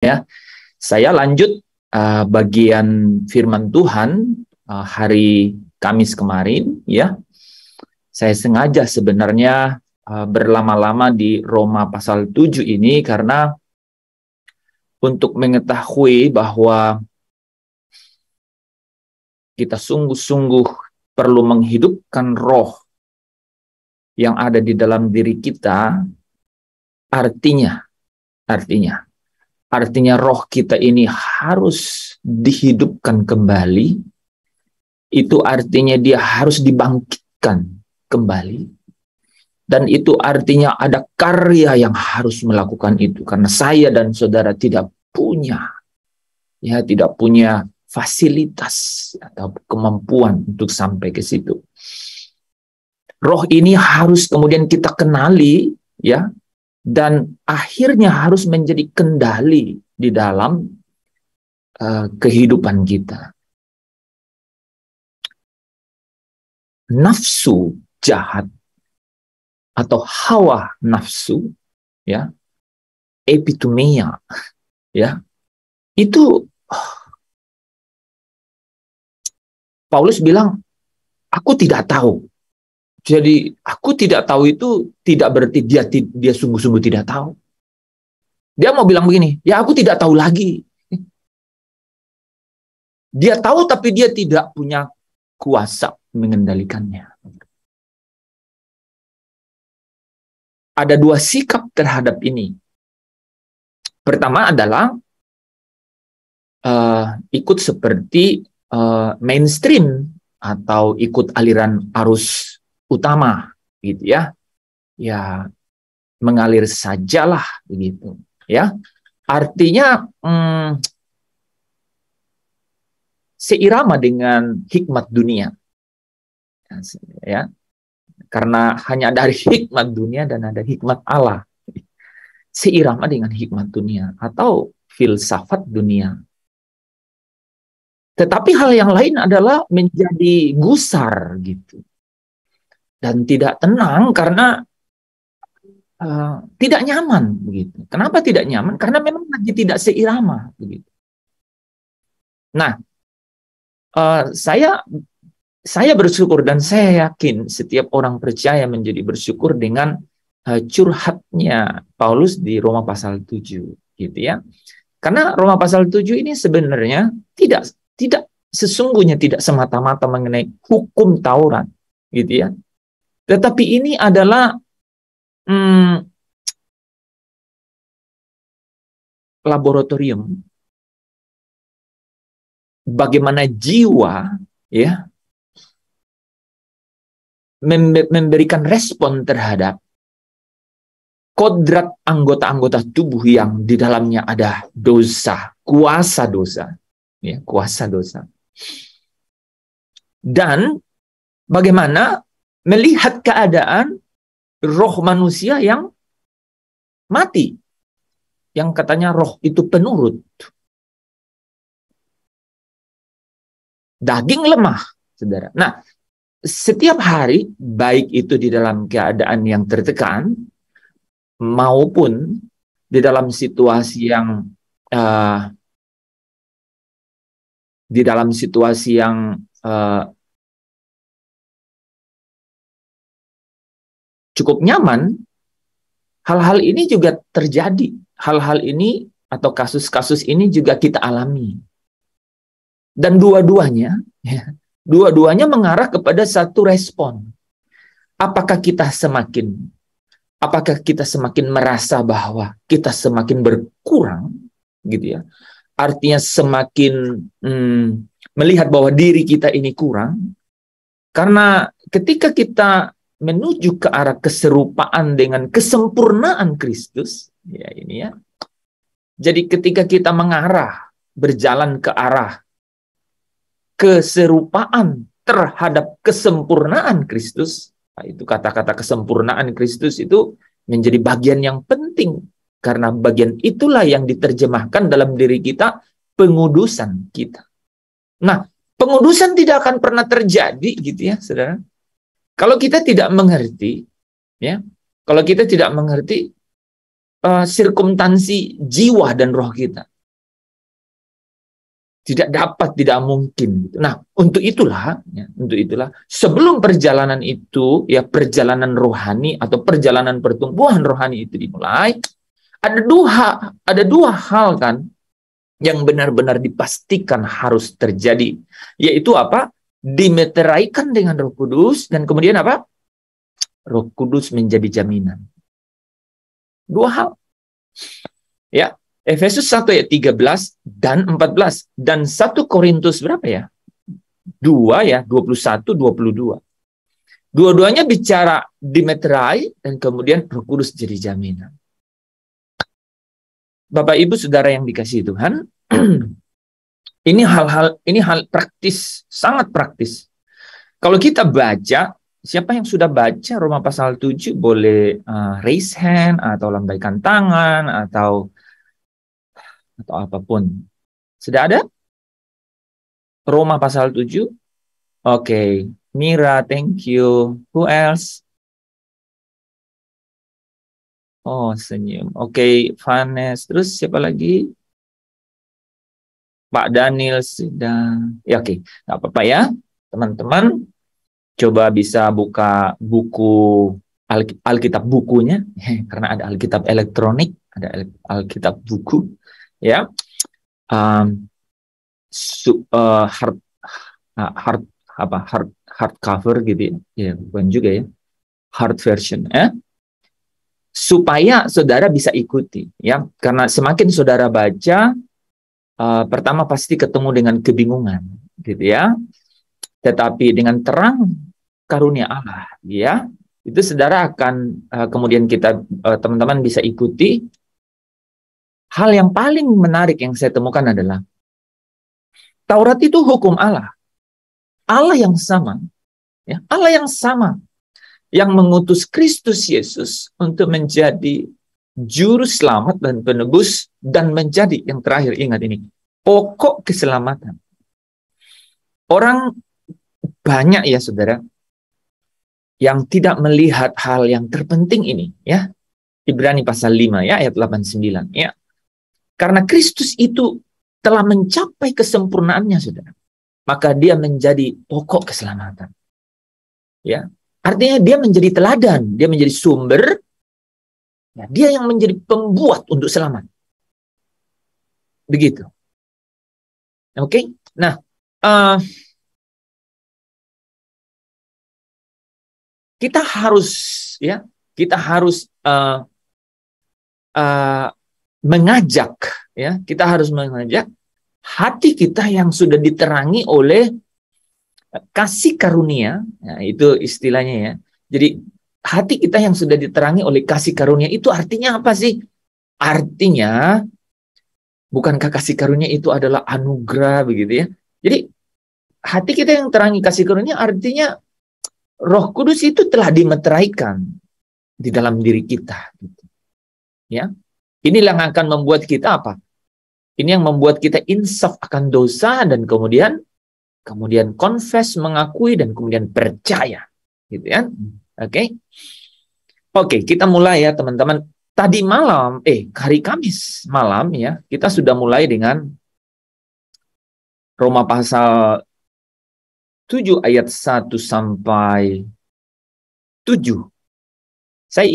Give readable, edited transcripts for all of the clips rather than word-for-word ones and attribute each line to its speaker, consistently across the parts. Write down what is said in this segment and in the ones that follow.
Speaker 1: Ya, saya lanjut bagian firman Tuhan hari Kamis kemarin. Ya, saya sengaja sebenarnya berlama-lama di Roma pasal 7 ini karena untuk mengetahui bahwa kita sungguh-sungguh perlu menghidupkan roh yang ada di dalam diri kita. Artinya roh kita ini harus dihidupkan kembali. Itu artinya dia harus dibangkitkan kembali. Dan itu artinya ada karya yang harus melakukan itu. Karena saya dan saudara tidak punya fasilitas atau kemampuan untuk sampai ke situ. Roh ini harus kemudian kita kenali, ya, dan akhirnya harus menjadi kendali di dalam kehidupan kita. Nafsu jahat atau hawa nafsu, ya, epitomia, ya, itu Paulus bilang, aku tidak tahu. Jadi aku tidak tahu itu tidak berarti dia sungguh-sungguh tidak tahu. Dia mau bilang begini, ya aku tidak tahu lagi. Dia tahu tapi dia tidak punya kuasa mengendalikannya. Ada dua sikap terhadap ini. Pertama adalah ikut seperti mainstream atau ikut aliran arus utama, gitu ya. Ya, mengalir sajalah begitu, ya. Artinya seirama dengan hikmat dunia. Ya. Karena hanya dari hikmat dunia dan ada hikmat Allah. Seirama dengan hikmat dunia atau filsafat dunia. Tetapi hal yang lain adalah menjadi gusar gitu. Dan tidak tenang karena tidak nyaman begitu. Kenapa tidak nyaman? Karena memang lagi tidak seirama begitu. Nah, saya bersyukur dan saya yakin setiap orang percaya menjadi bersyukur dengan curhatnya Paulus di Roma pasal 7 gitu ya. Karena Roma pasal 7 ini sebenarnya sesungguhnya tidak semata-mata mengenai hukum Taurat gitu ya. Tetapi ini adalah laboratorium bagaimana jiwa, ya, memberikan respon terhadap kodrat anggota-anggota tubuh yang di dalamnya ada dosa, kuasa dosa, ya, kuasa dosa. Dan bagaimana melihat keadaan roh manusia yang mati, yang katanya roh itu penurut, daging lemah, saudara. Nah, setiap hari, baik itu di dalam keadaan yang tertekan maupun di dalam situasi yang cukup nyaman, hal-hal ini juga terjadi. Hal-hal ini atau kasus-kasus ini juga kita alami. Dan dua-duanya mengarah kepada satu respon. Apakah kita semakin merasa bahwa kita semakin berkurang, gitu ya? Artinya semakin melihat bahwa diri kita ini kurang. Karena ketika kita menuju ke arah keserupaan dengan kesempurnaan Kristus, ya ini ya. Jadi ketika kita berjalan ke arah keserupaan terhadap kesempurnaan Kristus, nah, itu kata-kata kesempurnaan Kristus itu menjadi bagian yang penting, karena bagian itulah yang diterjemahkan dalam diri kita pengudusan kita. Nah, pengudusan tidak akan pernah terjadi gitu ya, saudara. Kalau kita tidak mengerti, ya, kalau kita tidak mengerti sirkumstansi jiwa dan roh kita, tidak mungkin. Nah, untuk itulah, sebelum perjalanan itu, ya perjalanan rohani atau perjalanan pertumbuhan rohani itu dimulai, ada dua hal kan yang benar-benar dipastikan harus terjadi, yaitu apa? Dimeteraikan dengan Roh Kudus, dan kemudian apa? Roh Kudus menjadi jaminan. Dua hal. Ya, Efesus 1 ayat 13 dan 14 dan 1 Korintus berapa ya? 2 ya, 21 22. Dua-duanya bicara dimeterai dan kemudian Roh Kudus jadi jaminan. Bapak Ibu Saudara yang dikasihi Tuhan, ini hal praktis, sangat praktis. Kalau kita baca, siapa yang sudah baca Roma pasal 7 boleh raise hand atau lambaikan tangan atau apapun. Sudah ada? Roma pasal 7? Oke. Mira, thank you. Who else? Oh, senyum. Oke, Vanes. Terus siapa lagi? Pak Daniel sudah. Ya, oke. Nggak apa-apa ya. Teman-teman, coba bisa buka buku Alkitab bukunya. Karena ada Alkitab elektronik, ada Alkitab buku. Ya. Hard cover gitu ya. Ya, bukan juga ya. Hard version. Supaya saudara bisa ikuti. Ya. Karena semakin saudara baca, pertama pasti ketemu dengan kebingungan, gitu ya. Tetapi dengan terang karunia Allah, ya, itu saudara akan kemudian kita teman-teman bisa ikuti. Hal yang paling menarik yang saya temukan adalah Taurat itu hukum Allah, Allah yang sama, ya, Allah yang sama yang mengutus Kristus Yesus untuk menjadi juru selamat dan penebus dan menjadi yang terakhir, ingat ini, pokok keselamatan. Orang banyak ya saudara yang tidak melihat hal yang terpenting ini, ya. Ibrani pasal 5 ya ayat 89 ya. Karena Kristus itu telah mencapai kesempurnaannya saudara, maka dia menjadi pokok keselamatan. Ya. Artinya dia menjadi teladan, dia menjadi sumber, ya, dia yang menjadi pembuat untuk selamat. Begitu. Oke. Nah, kita harus mengajak, ya, kita harus mengajak hati kita yang sudah diterangi oleh kasih karunia, nah, itu istilahnya ya. Jadi hati kita yang sudah diterangi oleh kasih karunia itu artinya apa sih? Artinya bukankah kasih karunia itu adalah anugerah begitu ya? Jadi hati kita yang terangi kasih karunia artinya Roh Kudus itu telah dimeteraikan di dalam diri kita, gitu. Ya, inilah yang akan membuat kita apa? Ini yang membuat kita insaf akan dosa dan kemudian confess, mengakui dan kemudian percaya, gitu ya. Oke, kita mulai ya teman-teman. Tadi malam, hari Kamis malam ya, kita sudah mulai dengan Roma pasal 7 ayat 1 sampai 7. Saya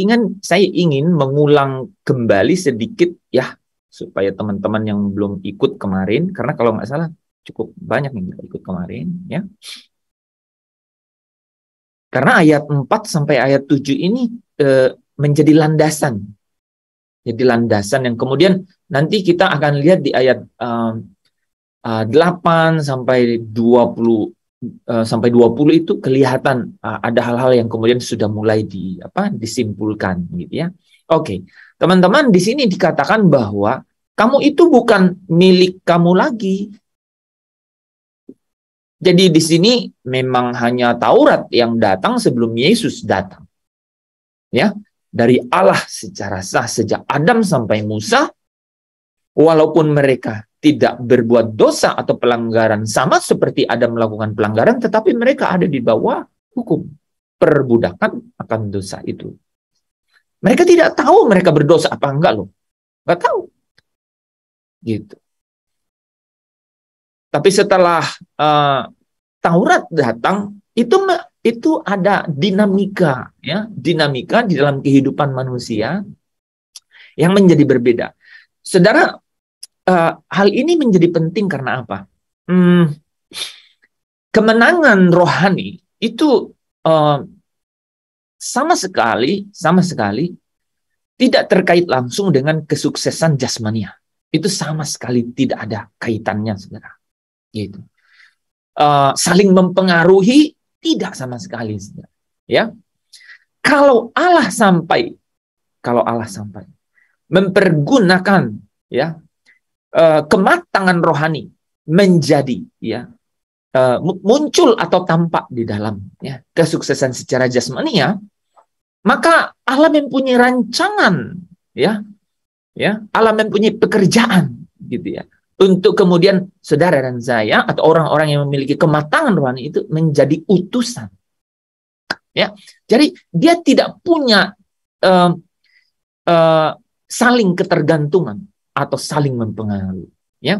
Speaker 1: ingin mengulang kembali sedikit ya, supaya teman-teman yang belum ikut kemarin, karena kalau nggak salah cukup banyak yang ikut kemarin ya. Karena ayat 4 sampai ayat 7 ini menjadi landasan. Jadi landasan yang kemudian nanti kita akan lihat di ayat 8 sampai 20 itu kelihatan ada hal-hal yang kemudian sudah mulai disimpulkan gitu ya. Oke, teman-teman, di sini dikatakan bahwa kamu itu bukan milik kamu lagi. Jadi di sini memang hanya Taurat yang datang sebelum Yesus datang. Ya, dari Allah secara sah sejak Adam sampai Musa, walaupun mereka tidak berbuat dosa atau pelanggaran sama seperti Adam melakukan pelanggaran, tetapi mereka ada di bawah hukum perbudakan akan dosa itu. Mereka tidak tahu mereka berdosa apa enggak loh. Enggak tahu. Gitu. Tapi setelah Taurat datang, itu ada dinamika, ya, dinamika di dalam kehidupan manusia yang menjadi berbeda. Saudara, hal ini menjadi penting karena apa? Kemenangan rohani itu sama sekali tidak terkait langsung dengan kesuksesan jasmania. Itu sama sekali tidak ada kaitannya, saudara. Gitu. Saling mempengaruhi tidak sama sekali, saudara. Ya, kalau Allah sampai mempergunakan, ya, kematangan rohani menjadi, ya, muncul atau tampak di dalam, ya, kesuksesan secara jasmania, maka Allah mempunyai rancangan, ya, Allah mempunyai pekerjaan, gitu ya, untuk kemudian saudara dan saya atau orang-orang yang memiliki kematangan rohani itu menjadi utusan, ya. Jadi dia tidak punya saling ketergantungan atau saling mempengaruhi, ya.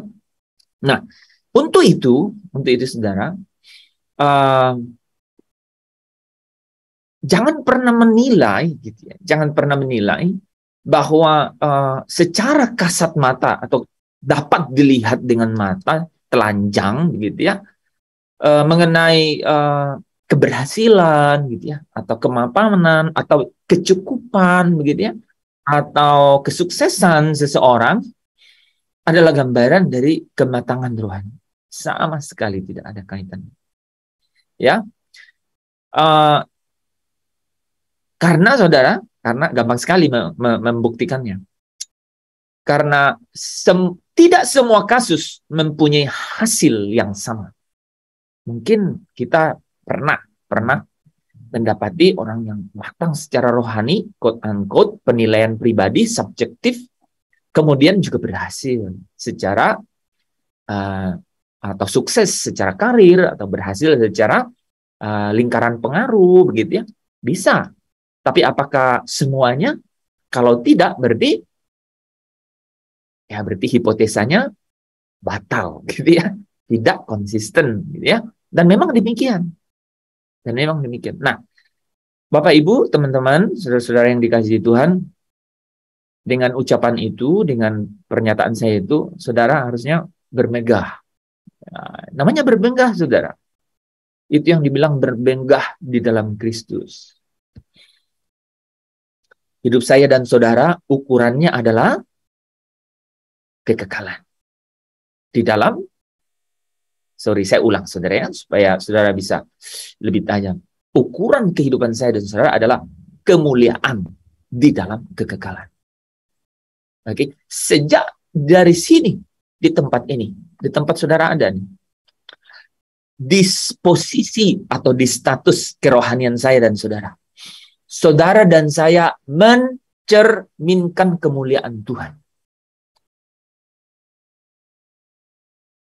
Speaker 1: Nah, untuk itu saudara, jangan pernah menilai, gitu ya, jangan pernah menilai bahwa secara kasat mata atau dapat dilihat dengan mata telanjang, begitu ya, mengenai keberhasilan, gitu ya, atau kemapanan atau kecukupan, begitu ya, atau kesuksesan seseorang adalah gambaran dari kematangan rohani. Sama sekali tidak ada kaitannya, ya. Karena saudara, karena gampang sekali membuktikannya. Karena tidak semua kasus mempunyai hasil yang sama. Mungkin kita pernah mendapati orang yang matang secara rohani, quote unquote, penilaian pribadi subjektif, kemudian juga berhasil secara atau sukses secara karir, atau berhasil secara lingkaran pengaruh, begitu ya, bisa. Tapi apakah semuanya? Kalau tidak, berarti hipotesanya batal, gitu ya, tidak konsisten, gitu ya. Dan memang demikian. Nah, Bapak Ibu, teman-teman, saudara-saudara yang dikasihi Tuhan, dengan ucapan itu, dengan pernyataan saya itu, saudara harusnya bermegah. Nah, namanya bermegah, saudara. Itu yang dibilang bermegah di dalam Kristus. Hidup saya dan saudara ukurannya adalah kekekalan. Di dalam, saya ulang saudara ya, supaya saudara bisa lebih tajam. Ukuran kehidupan saya dan saudara adalah kemuliaan di dalam kekekalan. Oke, sejak dari sini, di tempat ini, di tempat saudara ada nih, disposisi atau di status kerohanian saya dan saudara. Saudara dan saya mencerminkan kemuliaan Tuhan.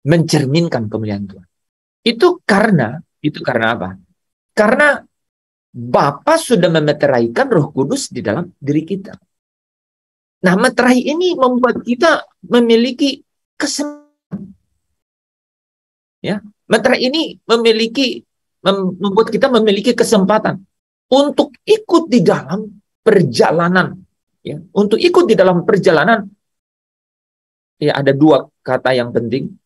Speaker 1: Mencerminkan kemuliaan Tuhan. Itu karena apa? Karena Bapa sudah memeteraikan Roh Kudus di dalam diri kita. Nah, meterai ini membuat kita memiliki kesempatan. Ya, meterai ini membuat kita memiliki kesempatan untuk ikut di dalam perjalanan, ya, untuk ikut di dalam perjalanan. Ya, ada dua kata yang penting.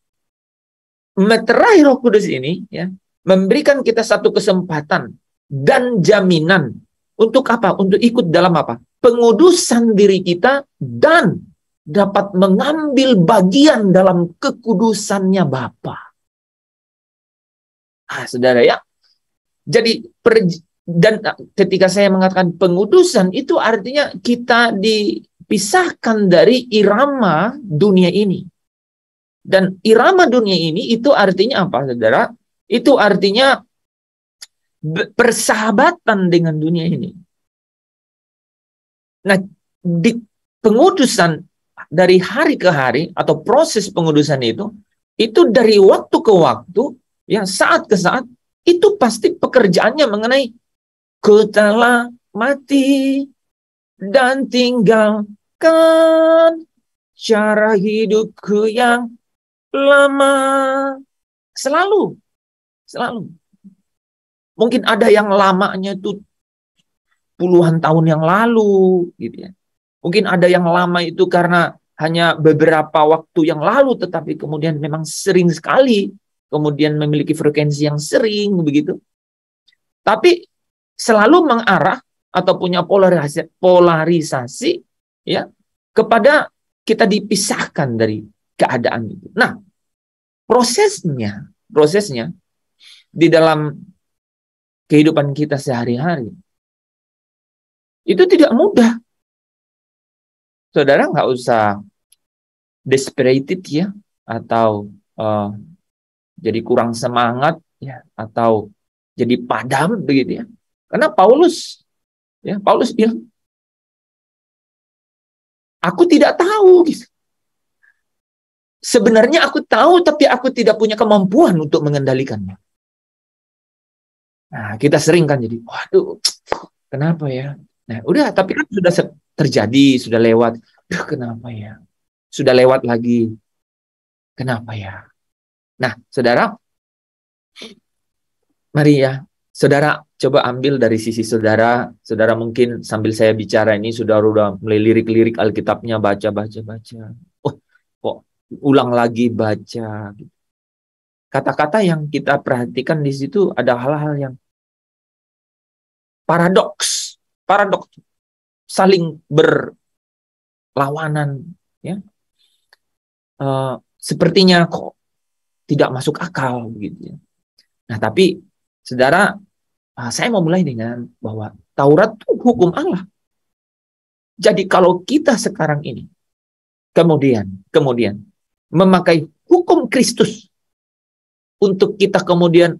Speaker 1: Meterai Roh Kudus ini, ya, memberikan kita satu kesempatan dan jaminan untuk apa? Untuk ikut dalam apa? Pengudusan diri kita dan dapat mengambil bagian dalam kekudusannya Bapa. Saudara ya. Jadi dan ketika saya mengatakan pengudusan, itu artinya kita dipisahkan dari irama dunia ini. Dan irama dunia ini itu artinya apa, saudara? Itu artinya persahabatan dengan dunia ini. Nah, di pengudusan dari hari ke hari atau proses pengudusan itu dari waktu ke waktu, ya, saat ke saat, itu pasti pekerjaannya mengenai ku telah mati dan tinggalkan cara hidupku yang lama. Selalu. Selalu. Mungkin ada yang lamanya itu puluhan tahun yang lalu, gitu ya. Mungkin ada yang lama itu karena hanya beberapa waktu yang lalu, tetapi kemudian memang sering sekali, kemudian memiliki frekuensi yang sering, begitu. Tapi selalu mengarah atau punya polarisasi ya, kepada kita dipisahkan dari keadaan itu. Nah, prosesnya di dalam kehidupan kita sehari-hari itu tidak mudah. Saudara nggak usah desperated ya, atau jadi kurang semangat ya, atau jadi padam begitu ya. Karena Paulus bilang, aku tidak tahu gitu. Sebenarnya aku tahu, tapi aku tidak punya kemampuan untuk mengendalikannya. Nah, kita sering kan jadi, waduh, kenapa ya? Nah, udah, tapi kan sudah terjadi, sudah lewat. Duh, kenapa ya? Sudah lewat lagi. Kenapa ya? Nah, saudara, mari ya, saudara coba ambil dari sisi saudara. Saudara mungkin sambil saya bicara ini, saudara udah mulai lirik-lirik Alkitabnya, baca. Oh, kok ulang lagi baca. Kata-kata yang kita perhatikan di situ ada hal-hal yang paradoks, saling berlawanan, ya. Sepertinya kok tidak masuk akal, gitu ya. Nah, tapi saudara, saya mau mulai dengan bahwa Taurat itu hukum Allah. Jadi kalau kita sekarang ini kemudian memakai hukum Kristus untuk kita kemudian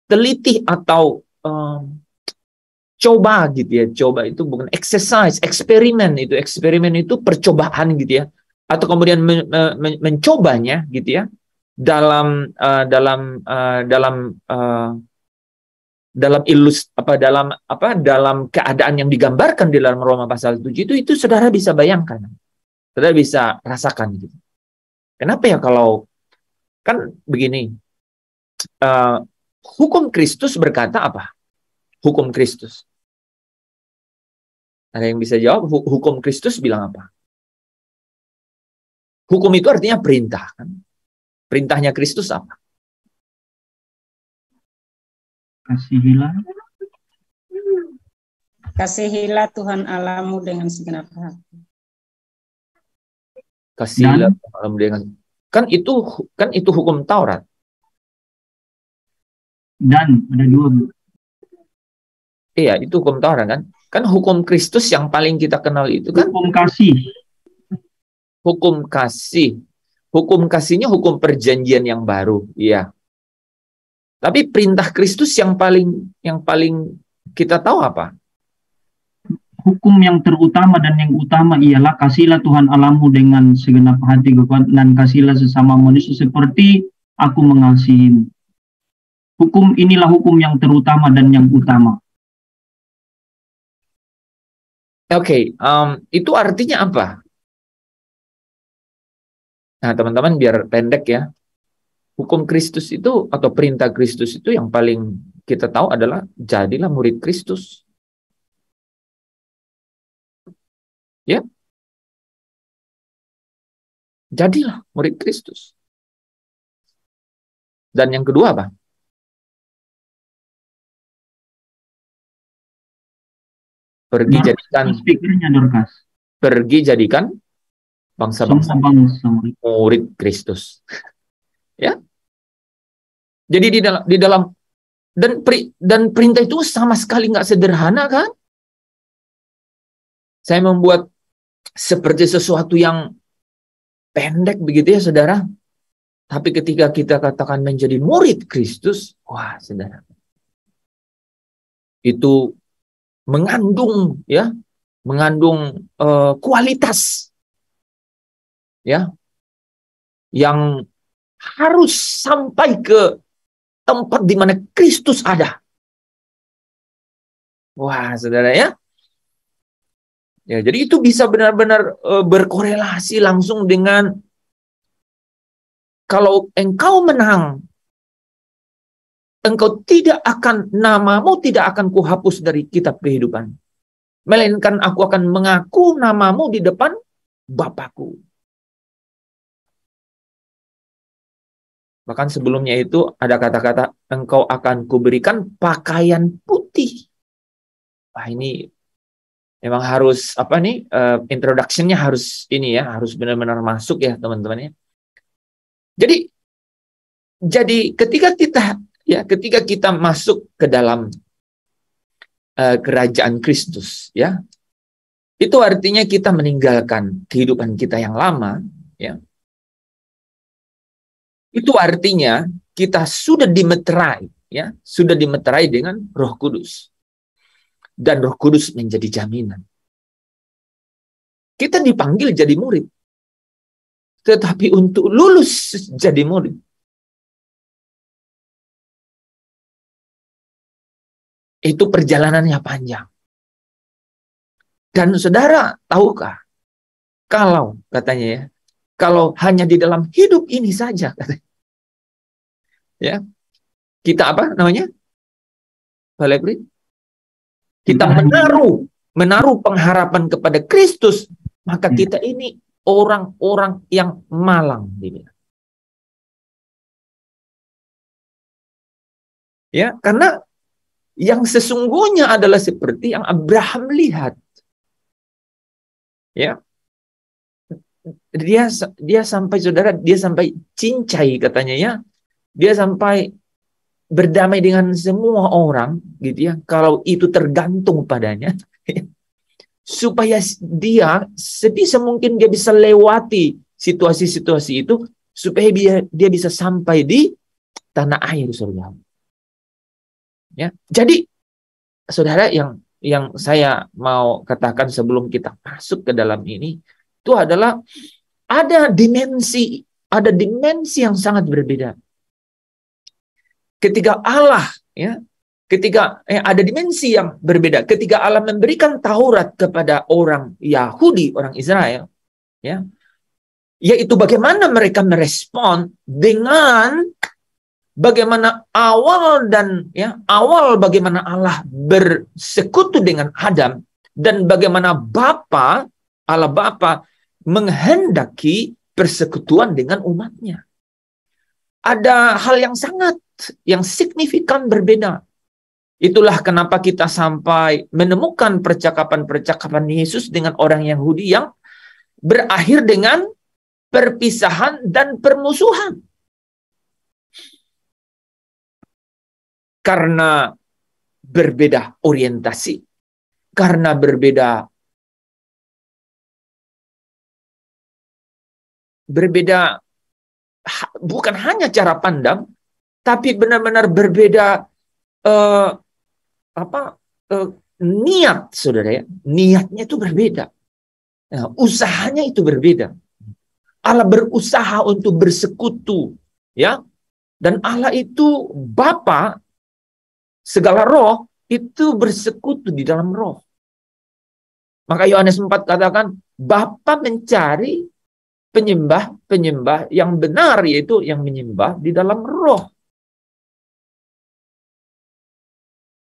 Speaker 1: teliti atau coba gitu ya. Coba itu bukan exercise, eksperimen itu percobaan gitu ya. Atau kemudian mencobanya gitu ya dalam keadaan yang digambarkan di dalam Roma pasal 7 itu saudara bisa bayangkan. Saudara bisa rasakan gitu. Kenapa ya kalau kan begini, hukum Kristus berkata apa? Hukum Kristus. Ada yang bisa jawab? Hukum Kristus bilang apa? Hukum itu artinya perintah. Kan? Perintahnya Kristus apa?
Speaker 2: Kasihilah Tuhan Allahmu dengan segenap hati.
Speaker 1: Kasihilah Tuhan Allahmu dengan, kan itu hukum Taurat.
Speaker 3: Dan ada dua.
Speaker 1: Iya, itu hukum Taurat kan? Kan hukum Kristus yang paling kita kenal itu kan
Speaker 3: hukum kasih.
Speaker 1: Hukum kasih. Hukum kasihnya hukum perjanjian yang baru, iya. Tapi perintah Kristus yang paling kita tahu apa?
Speaker 3: Hukum yang terutama dan yang utama ialah kasihlah Tuhan Allahmu dengan segenap hati dan kasihlah sesama manusia seperti aku mengasihimu. Hukum inilah hukum yang terutama dan yang utama.
Speaker 1: Oke, itu artinya apa? Nah, teman-teman biar pendek ya. Hukum Kristus itu atau perintah Kristus itu yang paling kita tahu adalah jadilah murid Kristus. Ya. Jadilah murid Kristus. Dan yang kedua apa? Pergi jadikan bangsa-bangsa murid Kristus. Ya. Jadi di dalam dan perintah itu sama sekali nggak sederhana kan? Saya membuat seperti sesuatu yang pendek begitu ya, saudara. Tapi ketika kita katakan menjadi murid Kristus, wah, saudara. Itu mengandung kualitas ya yang harus sampai ke tempat di mana Kristus ada. Wah, saudara ya. Ya, jadi itu bisa benar-benar berkorelasi langsung dengan Kalau engkau menang, namamu tidak akan kuhapus dari kitab kehidupan. Melainkan aku akan mengaku namamu di depan Bapakku. Bahkan sebelumnya itu ada kata-kata, engkau akan kuberikan pakaian putih. Wah, ini memang harus introduction-nya harus harus benar-benar masuk ya teman-teman ya. Jadi ketika kita masuk ke dalam kerajaan Kristus ya, itu artinya kita meninggalkan kehidupan kita yang lama ya. Itu artinya kita sudah dimeterai ya, sudah dimeterai dengan Roh Kudus. Dan Roh Kudus menjadi jaminan. Kita dipanggil jadi murid. Tetapi untuk lulus jadi murid, itu perjalanannya panjang. Dan saudara, tahukah? Kalau, katanya ya, kalau hanya di dalam hidup ini saja, katanya, ya, kita apa namanya? Balebri? Kita menaruh pengharapan kepada Kristus, maka kita ini orang-orang yang malang. Ya, karena yang sesungguhnya adalah seperti yang Abraham lihat. Ya. Dia sampai cincai katanya ya. Dia sampai berdamai dengan semua orang gitu ya, kalau itu tergantung padanya. Supaya dia sebisa mungkin dia bisa lewati situasi-situasi itu supaya dia bisa sampai di tanah air surga. Ya, jadi saudara yang saya mau katakan sebelum kita masuk ke dalam ini itu adalah ada dimensi yang sangat berbeda. Ketika Allah ada dimensi yang berbeda. Ketika Allah memberikan Taurat kepada orang Yahudi, orang Israel, ya, yaitu bagaimana mereka merespon dengan bagaimana awal bagaimana Allah bersekutu dengan Adam dan bagaimana Allah Bapa menghendaki persekutuan dengan umatnya. Ada hal yang signifikan berbeda. Itulah kenapa kita sampai menemukan percakapan-percakapan Yesus dengan orang Yahudi yang berakhir dengan perpisahan dan permusuhan. Karena berbeda orientasi, karena berbeda bukan hanya cara pandang, tapi benar-benar berbeda niat, saudara ya. Niatnya itu berbeda. Nah, usahanya itu berbeda. Allah berusaha untuk bersekutu, ya. Dan Allah itu Bapa, segala roh itu bersekutu di dalam roh. Maka Yohanes 4 katakan, Bapa mencari penyembah yang benar, yaitu yang menyembah di dalam roh.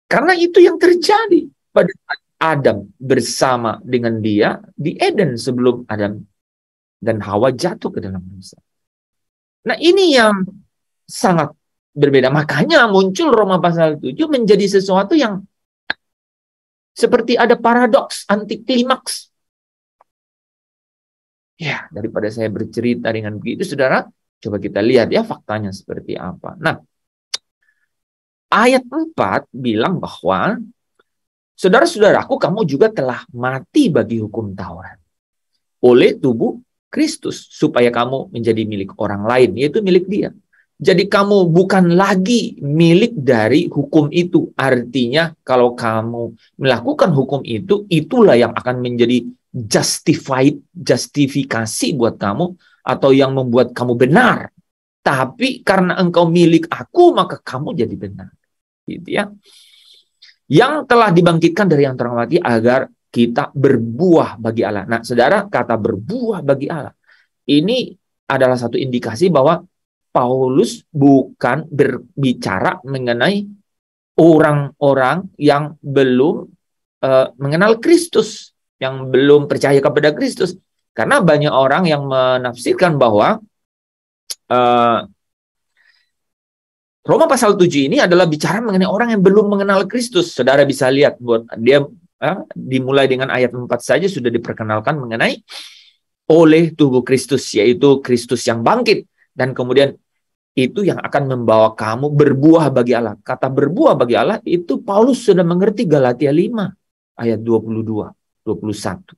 Speaker 1: Karena itu yang terjadi pada saat Adam bersama dengan dia di Eden sebelum Adam dan Hawa jatuh ke dalam dosa. Nah, ini yang sangat berbeda. Makanya muncul Roma pasal 7 menjadi sesuatu yang seperti ada paradoks, anti klimaks. Ya, daripada saya bercerita dengan begitu, saudara, coba kita lihat ya faktanya seperti apa. Nah, ayat 4 bilang bahwa saudara-saudaraku, kamu juga telah mati bagi hukum Taurat oleh tubuh Kristus, supaya kamu menjadi milik orang lain, yaitu milik dia. Jadi kamu bukan lagi milik dari hukum itu. Artinya kalau kamu melakukan hukum itu, itulah yang akan menjadi justifikasi buat kamu, atau yang membuat kamu benar. Tapi karena engkau milik aku, maka kamu jadi benar. Gitu ya. Yang telah dibangkitkan dari yang terang mati agar kita berbuah bagi Allah. Nah, saudara, kata berbuah bagi Allah ini adalah satu indikasi bahwa Paulus bukan berbicara mengenai orang-orang yang belum mengenal Kristus, yang belum percaya kepada Kristus. Karena banyak orang yang menafsirkan bahwa Roma pasal 7 ini adalah bicara mengenai orang yang belum mengenal Kristus. Saudara bisa lihat, buat dia dimulai dengan ayat 4 saja sudah diperkenalkan mengenai oleh tubuh Kristus, yaitu Kristus yang bangkit. Dan kemudian itu yang akan membawa kamu berbuah bagi Allah. Kata berbuah bagi Allah itu Paulus sudah mengerti Galatia 5 ayat 22, 21.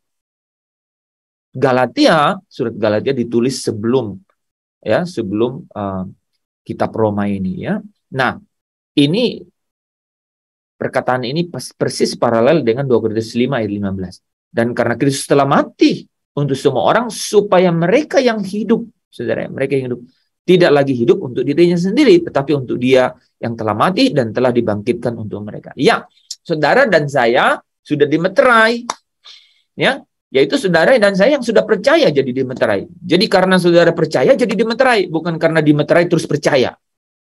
Speaker 1: Surat Galatia ditulis sebelum kitab Roma ini ya. Nah, ini perkataan ini persis paralel dengan 2 Korintus 5 ayat 15. Dan karena Kristus telah mati untuk semua orang supaya mereka yang hidup, saudara, mereka yang hidup tidak lagi hidup untuk dirinya sendiri, tetapi untuk Dia yang telah mati dan telah dibangkitkan untuk mereka. Ya, saudara dan saya sudah dimeterai, ya, yaitu saudara dan saya yang sudah percaya jadi dimeterai. Jadi karena saudara percaya jadi dimeterai, bukan karena dimeterai terus percaya.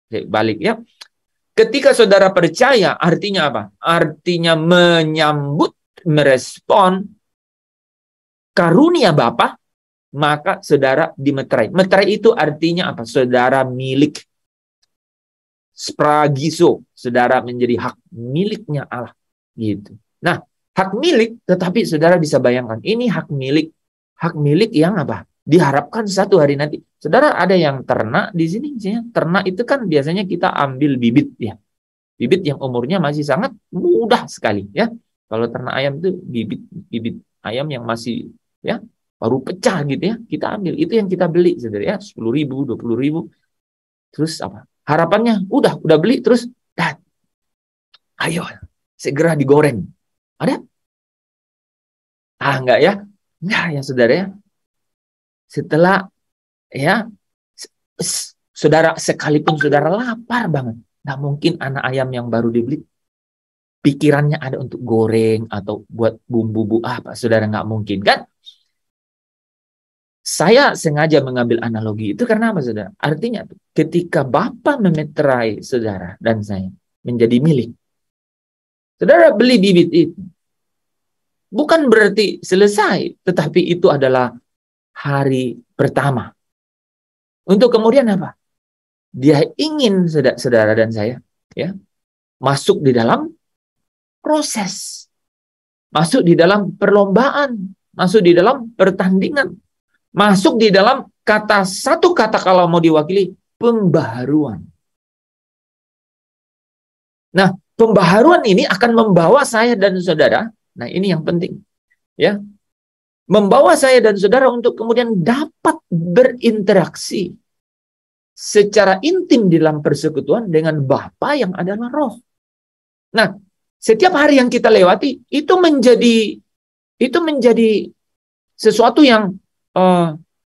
Speaker 1: Balik ya. Ketika saudara percaya, artinya apa? Artinya menyambut, merespon karunia Bapa, maka saudara dimeterai. Meterai itu artinya apa? Saudara milik. Spragiso, saudara menjadi hak miliknya Allah. Gitu. Nah, hak milik, tetapi saudara bisa bayangkan, ini hak milik yang apa? Diharapkan satu hari nanti. Saudara ada yang ternak di sini, misalnya. Ternak itu kan biasanya kita ambil bibit ya. Bibit yang umurnya masih sangat mudah sekali ya. Kalau ternak ayam itu bibit ayam yang masih ya baru pecah gitu ya, kita ambil. Itu yang kita beli saudara ya, 10.000, 20.000. Terus apa? Harapannya udah beli terus ayo segera digoreng. Ada? Enggak ya? Enggak ya saudara ya. Setelah ya saudara, sekalipun saudara lapar banget, nggak mungkin anak ayam yang baru dibeli pikirannya ada untuk goreng atau buat bumbu apa, saudara, nggak mungkin kan? Saya sengaja mengambil analogi itu karena apa, saudara? Artinya ketika Bapa memeterai saudara dan saya menjadi milik, saudara beli bibit itu, bukan berarti selesai, tetapi itu adalah hari pertama. Untuk kemudian apa? Dia ingin saudara dan saya ya masuk di dalam proses, masuk di dalam perlombaan, masuk di dalam pertandingan, masuk di dalam satu kata kalau mau diwakili, pembaharuan. Nah, pembaharuan ini akan membawa saya dan saudara, nah ini yang penting ya, membawa saya dan saudara untuk kemudian dapat berinteraksi secara intim di dalam persekutuan dengan Bapa yang adalah Roh. Nah, setiap hari yang kita lewati itu menjadi sesuatu yang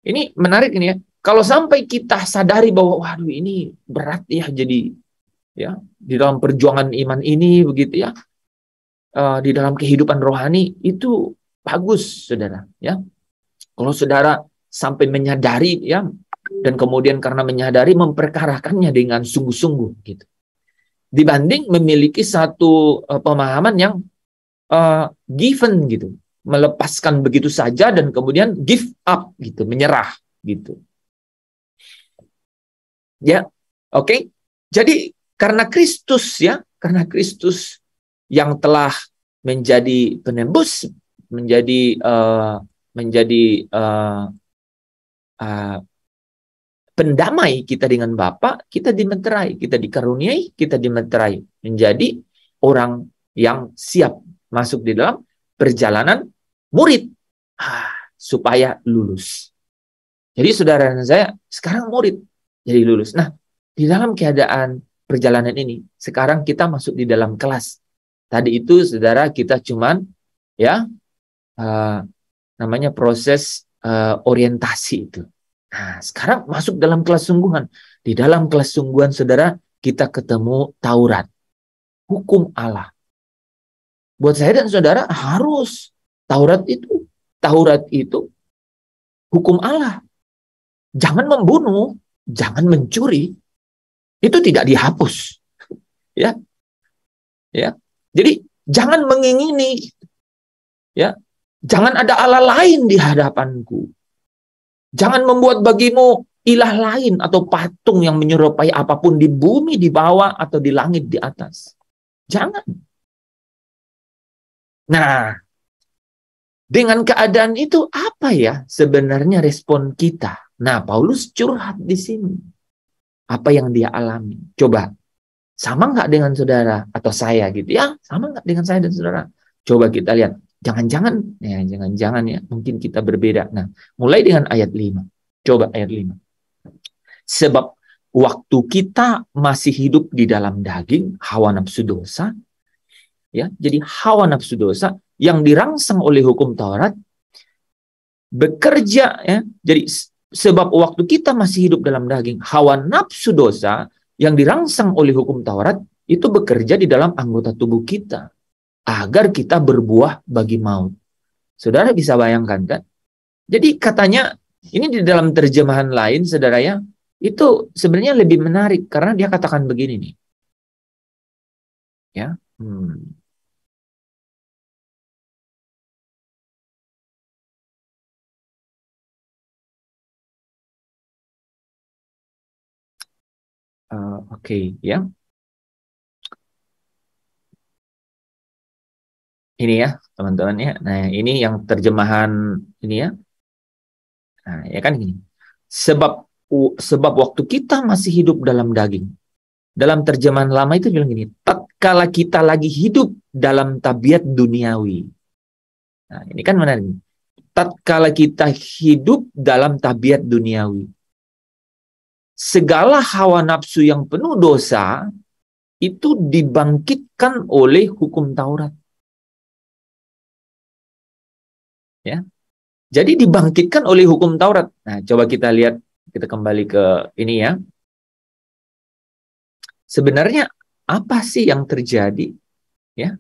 Speaker 1: ini menarik ini ya. Kalau sampai kita sadari bahwa waduh ini berat ya, jadi ya di dalam perjuangan iman ini begitu ya, di dalam kehidupan rohani itu bagus saudara ya. Kalau saudara sampai menyadari ya, dan kemudian karena menyadari memperkarakannya dengan sungguh-sungguh gitu, dibanding memiliki satu pemahaman yang given gitu, melepaskan begitu saja dan kemudian give up gitu, menyerah gitu ya. Oke. Jadi karena Kristus ya, karena Kristus yang telah menjadi penebus, menjadi pendamai kita dengan Bapa, kita dimeterai, kita dikaruniai, kita dimeterai menjadi orang yang siap masuk di dalam perjalanan murid supaya lulus. Jadi saudara dan saya sekarang murid jadi lulus. Nah, di dalam keadaan perjalanan ini, sekarang kita masuk di dalam kelas. Tadi itu saudara kita cuman ya namanya proses orientasi itu. Nah, sekarang masuk dalam kelas sungguhan. Di dalam kelas sungguhan, saudara, kita ketemu Taurat. Hukum Allah. Buat saya dan saudara, harus Taurat itu hukum Allah. Jangan membunuh. jangan mencuri. Itu tidak dihapus. Ya. Ya. Jadi jangan mengingini. Ya. Jangan ada Allah lain di hadapanku. Jangan membuat bagimu ilah lain atau patung yang menyerupai apapun di bumi, di bawah, atau di langit di atas. Jangan. Nah, dengan keadaan itu apa ya sebenarnya respon kita? Nah, Paulus curhat di sini. Apa yang dia alami? Coba, sama nggak dengan saudara atau saya gitu ya? Sama nggak dengan saya dan saudara? Coba kita lihat. Jangan-jangan ya, mungkin kita berbeda. Nah, mulai dengan ayat 5. Coba ayat 5. Sebab waktu kita masih hidup di dalam daging, hawa nafsu dosa, ya, jadi hawa nafsu dosa yang dirangsang oleh hukum Taurat bekerja, ya. Jadi sebab waktu kita masih hidup dalam daging, hawa nafsu dosa yang dirangsang oleh hukum Taurat itu bekerja di dalam anggota tubuh kita agar kita berbuah bagi maut. Saudara bisa bayangkan kan? Jadi katanya ini di dalam terjemahan lain, saudara ya, itu sebenarnya lebih menarik karena dia katakan begini nih. Ya. Oke, ya. Ini ya, teman-teman ya. Nah, ini yang terjemahan ini ya. Nah, ya kan gini. Sebab waktu kita masih hidup dalam daging. Dalam terjemahan lama itu bilang gini, tatkala kita lagi hidup dalam tabiat duniawi. Nah, ini kan menarik. Tatkala kita hidup dalam tabiat duniawi. Segala hawa nafsu yang penuh dosa itu dibangkitkan oleh hukum Taurat. Ya. Jadi dibangkitkan oleh hukum Taurat. Nah, coba kita lihat, kita kembali ke ini ya. Sebenarnya apa sih yang terjadi? Ya.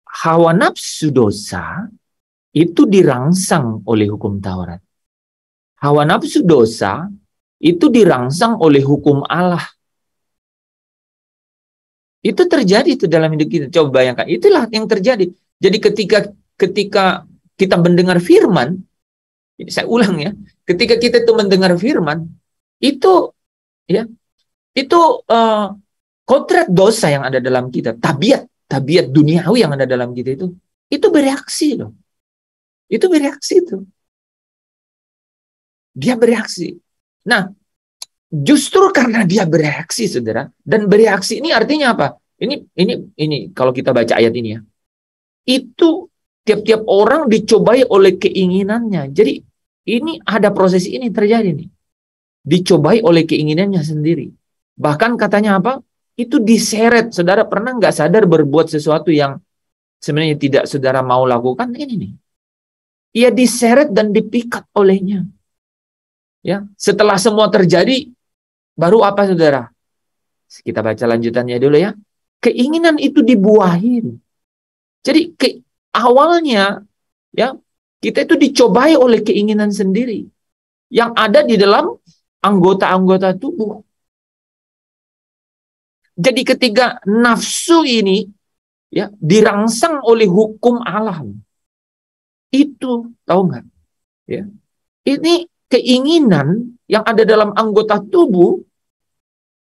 Speaker 1: Hawa nafsu dosa itu dirangsang oleh hukum Taurat. Hawa nafsu dosa itu dirangsang oleh hukum Allah. Itu terjadi itu dalam hidup kita. Coba bayangkan, itulah yang terjadi. Jadi ketika kita mendengar firman, saya ulang ya, ketika kita itu mendengar firman, itu ya, itu kodrat dosa yang ada dalam kita, tabiat duniawi yang ada dalam kita itu bereaksi loh. Itu bereaksi itu. Dia bereaksi. Nah, justru karena dia bereaksi, saudara, dan bereaksi ini artinya apa? Ini kalau kita baca ayat ini ya, itu tiap-tiap orang dicobai oleh keinginannya. Jadi ini ada proses ini terjadi nih, dicobai oleh keinginannya sendiri. Bahkan katanya apa? Itu diseret. Saudara pernah nggak sadar berbuat sesuatu yang sebenarnya tidak saudara mau lakukan? Ini nih, ia diseret dan dipikat olehnya. Ya, setelah semua terjadi, baru apa saudara? Kita baca lanjutannya dulu ya. Keinginan itu dibuahin. Jadi awalnya ya kita itu dicobai oleh keinginan sendiri yang ada di dalam anggota-anggota tubuh. Jadi ketika nafsu ini ya dirangsang oleh hukum Allah, itu tahu nggak? Ya, ini keinginan yang ada dalam anggota tubuh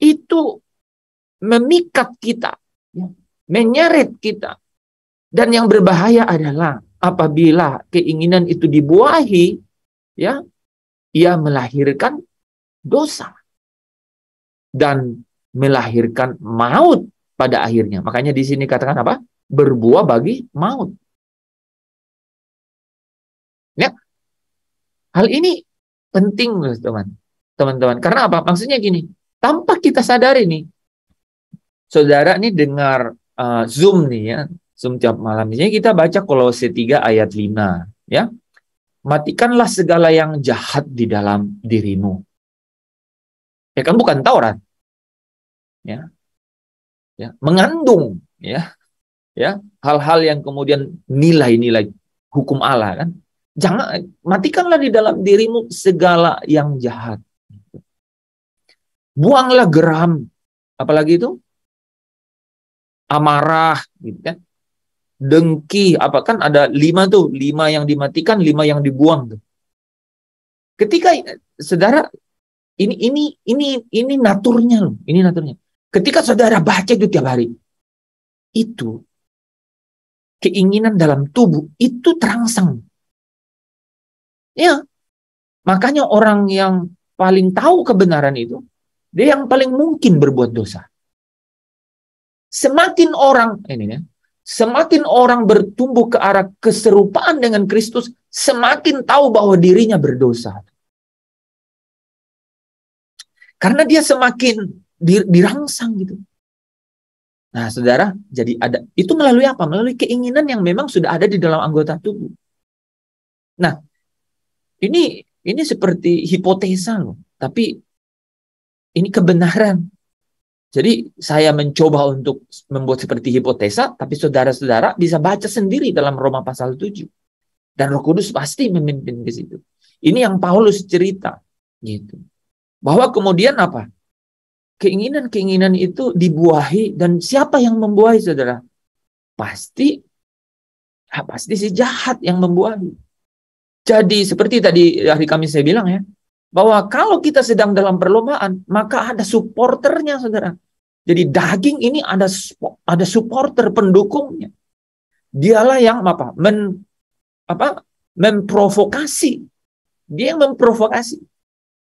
Speaker 1: itu memikat kita, ya, menyeret kita. Dan yang berbahaya adalah apabila keinginan itu dibuahi, ya, ia melahirkan dosa dan melahirkan maut pada akhirnya. Makanya di sini katakan apa? Berbuah bagi maut. Ya, hal ini penting, teman-teman. Karena apa? Maksudnya gini, tanpa kita sadari nih, saudara nih dengar Zoom nih ya, Zoom tiap malam. Misalnya kita baca Kolose 3 ayat 5, ya. Matikanlah segala yang jahat di dalam dirimu. Ya kan bukan Taurat. Ya. Ya, mengandung ya hal-hal yang kemudian nilai-nilai hukum Allah kan. Jangan, matikanlah di dalam dirimu segala yang jahat. Buanglah geram, apalagi itu amarah, gitu kan? Dengki, apa kan ada 5 tuh, 5 yang dimatikan, 5 yang dibuang tuh. Ketika saudara ini naturnya loh, ini naturnya. Ketika saudara baca itu tiap hari, itu keinginan dalam tubuh itu terangsang. Ya, makanya orang yang paling tahu kebenaran itu, dia yang paling mungkin berbuat dosa. Semakin orang bertumbuh ke arah keserupaan dengan Kristus, semakin tahu bahwa dirinya berdosa. Karena dia semakin dirangsang gitu. Nah, saudara, jadi ada itu melalui apa? Melalui keinginan yang memang sudah ada di dalam anggota tubuh. Nah, ini seperti hipotesa loh, tapi ini kebenaran. Jadi saya mencoba untuk membuat seperti hipotesa, tapi saudara-saudara bisa baca sendiri dalam Roma pasal 7. Dan Roh Kudus pasti memimpin ke situ. Ini yang Paulus cerita gitu. Bahwa kemudian apa? Keinginan-keinginan itu dibuahi, dan siapa yang membuahi, saudara? Pasti si jahat yang membuahi. Jadi seperti tadi hari Kamis saya bilang ya, bahwa kalau kita sedang dalam perlombaan, maka ada supporternya, saudara. Jadi daging ini ada supporter pendukungnya. Dialah yang memprovokasi. Dia yang memprovokasi.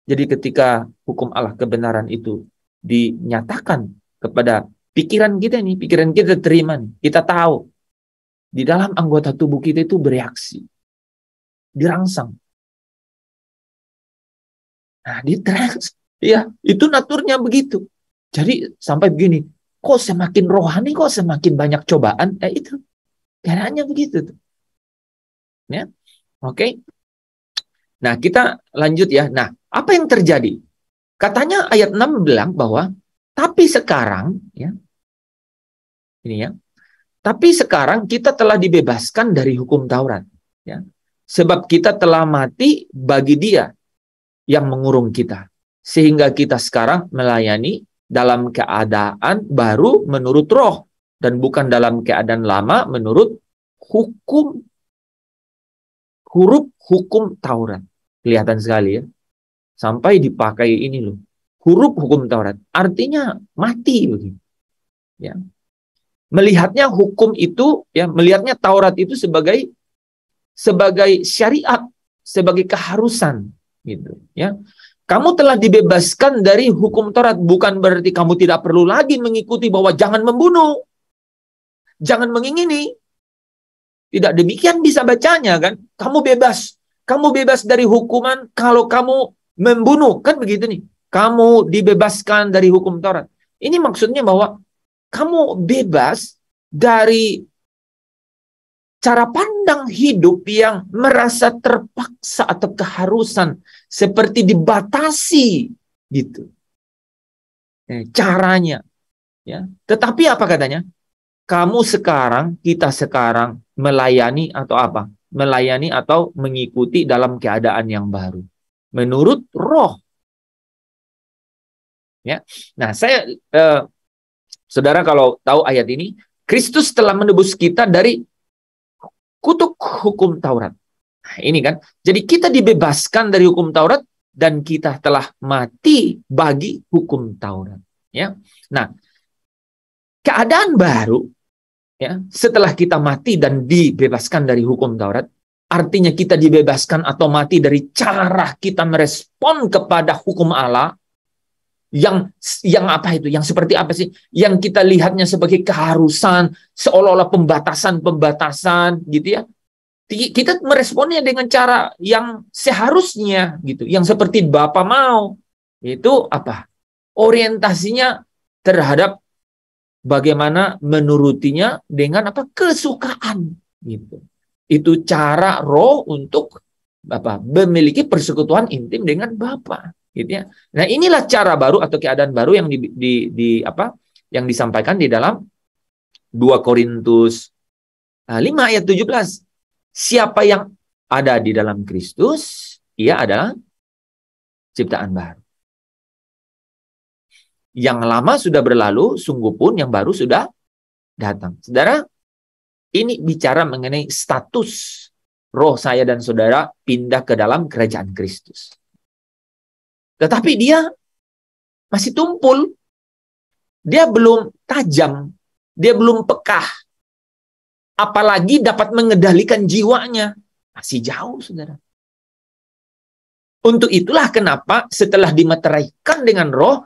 Speaker 1: Jadi ketika hukum Allah kebenaran itu dinyatakan kepada pikiran kita nih, pikiran kita terima nih, kita tahu di dalam anggota tubuh kita itu bereaksi, dirangsang. Nah, ya, itu naturnya begitu. Jadi sampai begini, kok semakin rohani, kok semakin banyak cobaan? Itu caranya begitu tuh. Ya, oke. Nah, kita lanjut ya. Nah, apa yang terjadi? Katanya ayat 6 bilang bahwa tapi sekarang ya. Ini ya. Tapi sekarang kita telah dibebaskan dari hukum Taurat, ya. Sebab kita telah mati bagi Dia yang mengurung kita. Sehingga kita sekarang melayani dalam keadaan baru menurut Roh, dan bukan dalam keadaan lama menurut huruf hukum Taurat. Kelihatan sekali ya. Sampai dipakai ini loh. Huruf hukum Taurat. Artinya mati begitu. Ya. Melihatnya hukum itu, ya, melihatnya Taurat itu sebagai syariat, sebagai keharusan gitu, ya. Kamu telah dibebaskan dari hukum Taurat, bukan berarti kamu tidak perlu lagi mengikuti bahwa jangan membunuh, jangan mengingini. Tidak demikian bisa bacanya kan? Kamu bebas dari hukuman kalau kamu membunuh, kan begitu nih. Kamu dibebaskan dari hukum Taurat. Ini maksudnya bahwa kamu bebas dari cara pandang hidup yang merasa terpaksa atau keharusan, seperti dibatasi gitu. Caranya. Ya. Tetapi apa katanya? Kita sekarang melayani atau apa? Melayani atau mengikuti dalam keadaan yang baru. Menurut Roh. Ya. Nah, saudara kalau tahu ayat ini, Kristus telah menebus kita dari kutuk hukum Taurat. Nah, ini kan. Jadi kita dibebaskan dari hukum Taurat dan kita telah mati bagi hukum Taurat. Ya. Nah, keadaan baru, ya, setelah kita mati dan dibebaskan dari hukum Taurat, artinya kita dibebaskan atau mati dari cara kita merespon kepada hukum Allah yang apa itu? Yang seperti apa sih? Yang kita lihatnya sebagai keharusan, seolah-olah pembatasan gitu ya. Kita meresponnya dengan cara yang seharusnya gitu, yang seperti Bapa mau. Itu apa? Orientasinya terhadap bagaimana menurutinya dengan apa? Kesukaan gitu. Itu cara Roh untuk apa? Memiliki persekutuan intim dengan Bapa. Gitu ya. Nah, inilah cara baru atau keadaan baru yang yang disampaikan di dalam 2 Korintus 5 ayat 17. Siapa yang ada di dalam Kristus, ia adalah ciptaan baru. Yang lama sudah berlalu, sungguh pun yang baru sudah datang. Saudara, ini bicara mengenai status roh saya dan saudara pindah ke dalam kerajaan Kristus. Tetapi dia masih tumpul. Dia belum tajam. Dia belum pekah. Apalagi dapat mengendalikan jiwanya. Masih jauh, saudara. Untuk itulah kenapa setelah dimeteraikan dengan roh,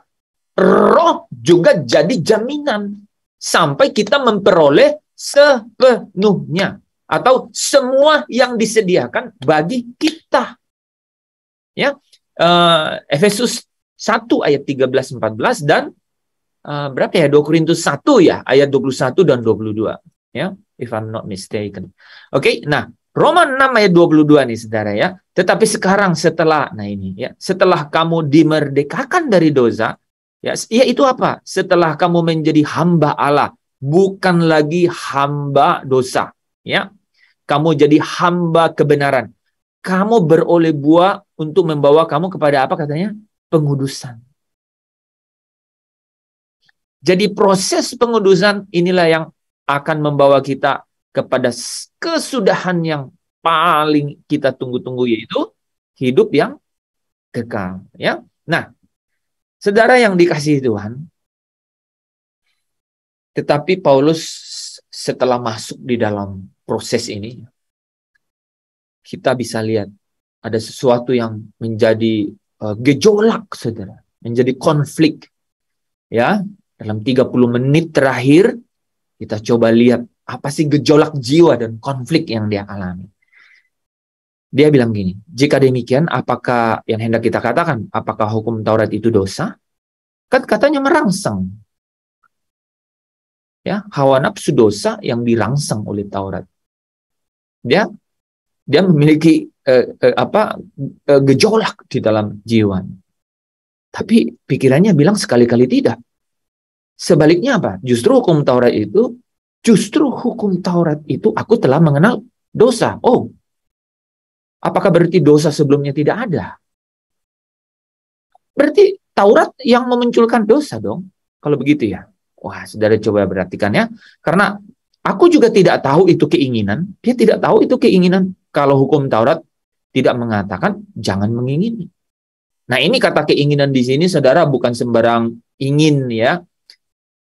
Speaker 1: roh juga jadi jaminan. Sampai kita memperoleh sepenuhnya. Atau semua yang disediakan bagi kita. Ya, Efesus 1 ayat 13-14 dan berapa ya? 2 Korintus 1 ya, ayat 21 dan 22. Ya, if I'm not mistaken. Oke, nah, Roma 6 ayat 22 nih, saudara ya. Tetapi sekarang setelah, nah ini ya, setelah kamu dimerdekakan dari dosa, ya itu apa? Setelah kamu menjadi hamba Allah, bukan lagi hamba dosa, ya. Kamu jadi hamba kebenaran. Kamu beroleh buah untuk membawa kamu kepada apa katanya? Pengudusan. Jadi proses pengudusan inilah yang akan membawa kita kepada kesudahan yang paling kita tunggu-tunggu, yaitu hidup yang kekal. Ya, nah, saudara yang dikasihi Tuhan, tetapi Paulus setelah masuk di dalam proses ini, kita bisa lihat ada sesuatu yang menjadi gejolak, saudara, menjadi konflik. Ya, dalam 30 menit terakhir kita coba lihat apa sih gejolak jiwa dan konflik yang dia alami. Dia bilang gini, jika demikian, apakah yang hendak kita katakan, apakah hukum Taurat itu dosa? Kan katanya merangsang. Ya, hawa nafsu dosa yang dirangsang oleh Taurat. Dia memiliki gejolak di dalam jiwa. Tapi pikirannya bilang sekali-kali tidak. Sebaliknya apa? Justru hukum Taurat itu aku telah mengenal dosa. Oh, apakah berarti dosa sebelumnya tidak ada? Berarti Taurat yang memunculkan dosa dong. Kalau begitu ya. Wah, saudara coba perhatikan ya. Karena aku juga tidak tahu itu keinginan. Dia tidak tahu itu keinginan. Kalau hukum Taurat tidak mengatakan jangan mengingini. Nah, ini kata keinginan di sini, saudara, bukan sembarang ingin ya.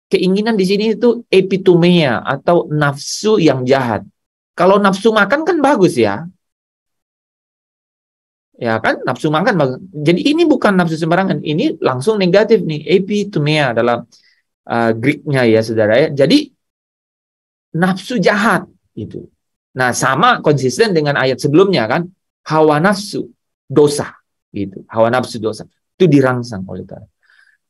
Speaker 1: Keinginan di sini itu epitumia atau nafsu yang jahat. Kalau nafsu makan kan bagus ya. Ya kan, nafsu makan bagus. Jadi ini bukan nafsu sembarangan. Ini langsung negatif nih. Epitumia dalam Greek-nya ya, saudara ya. Jadi nafsu jahat itu. Nah, sama konsisten dengan ayat sebelumnya kan, hawa nafsu dosa gitu. Hawa nafsu dosa itu dirangsang oleh Tuhan.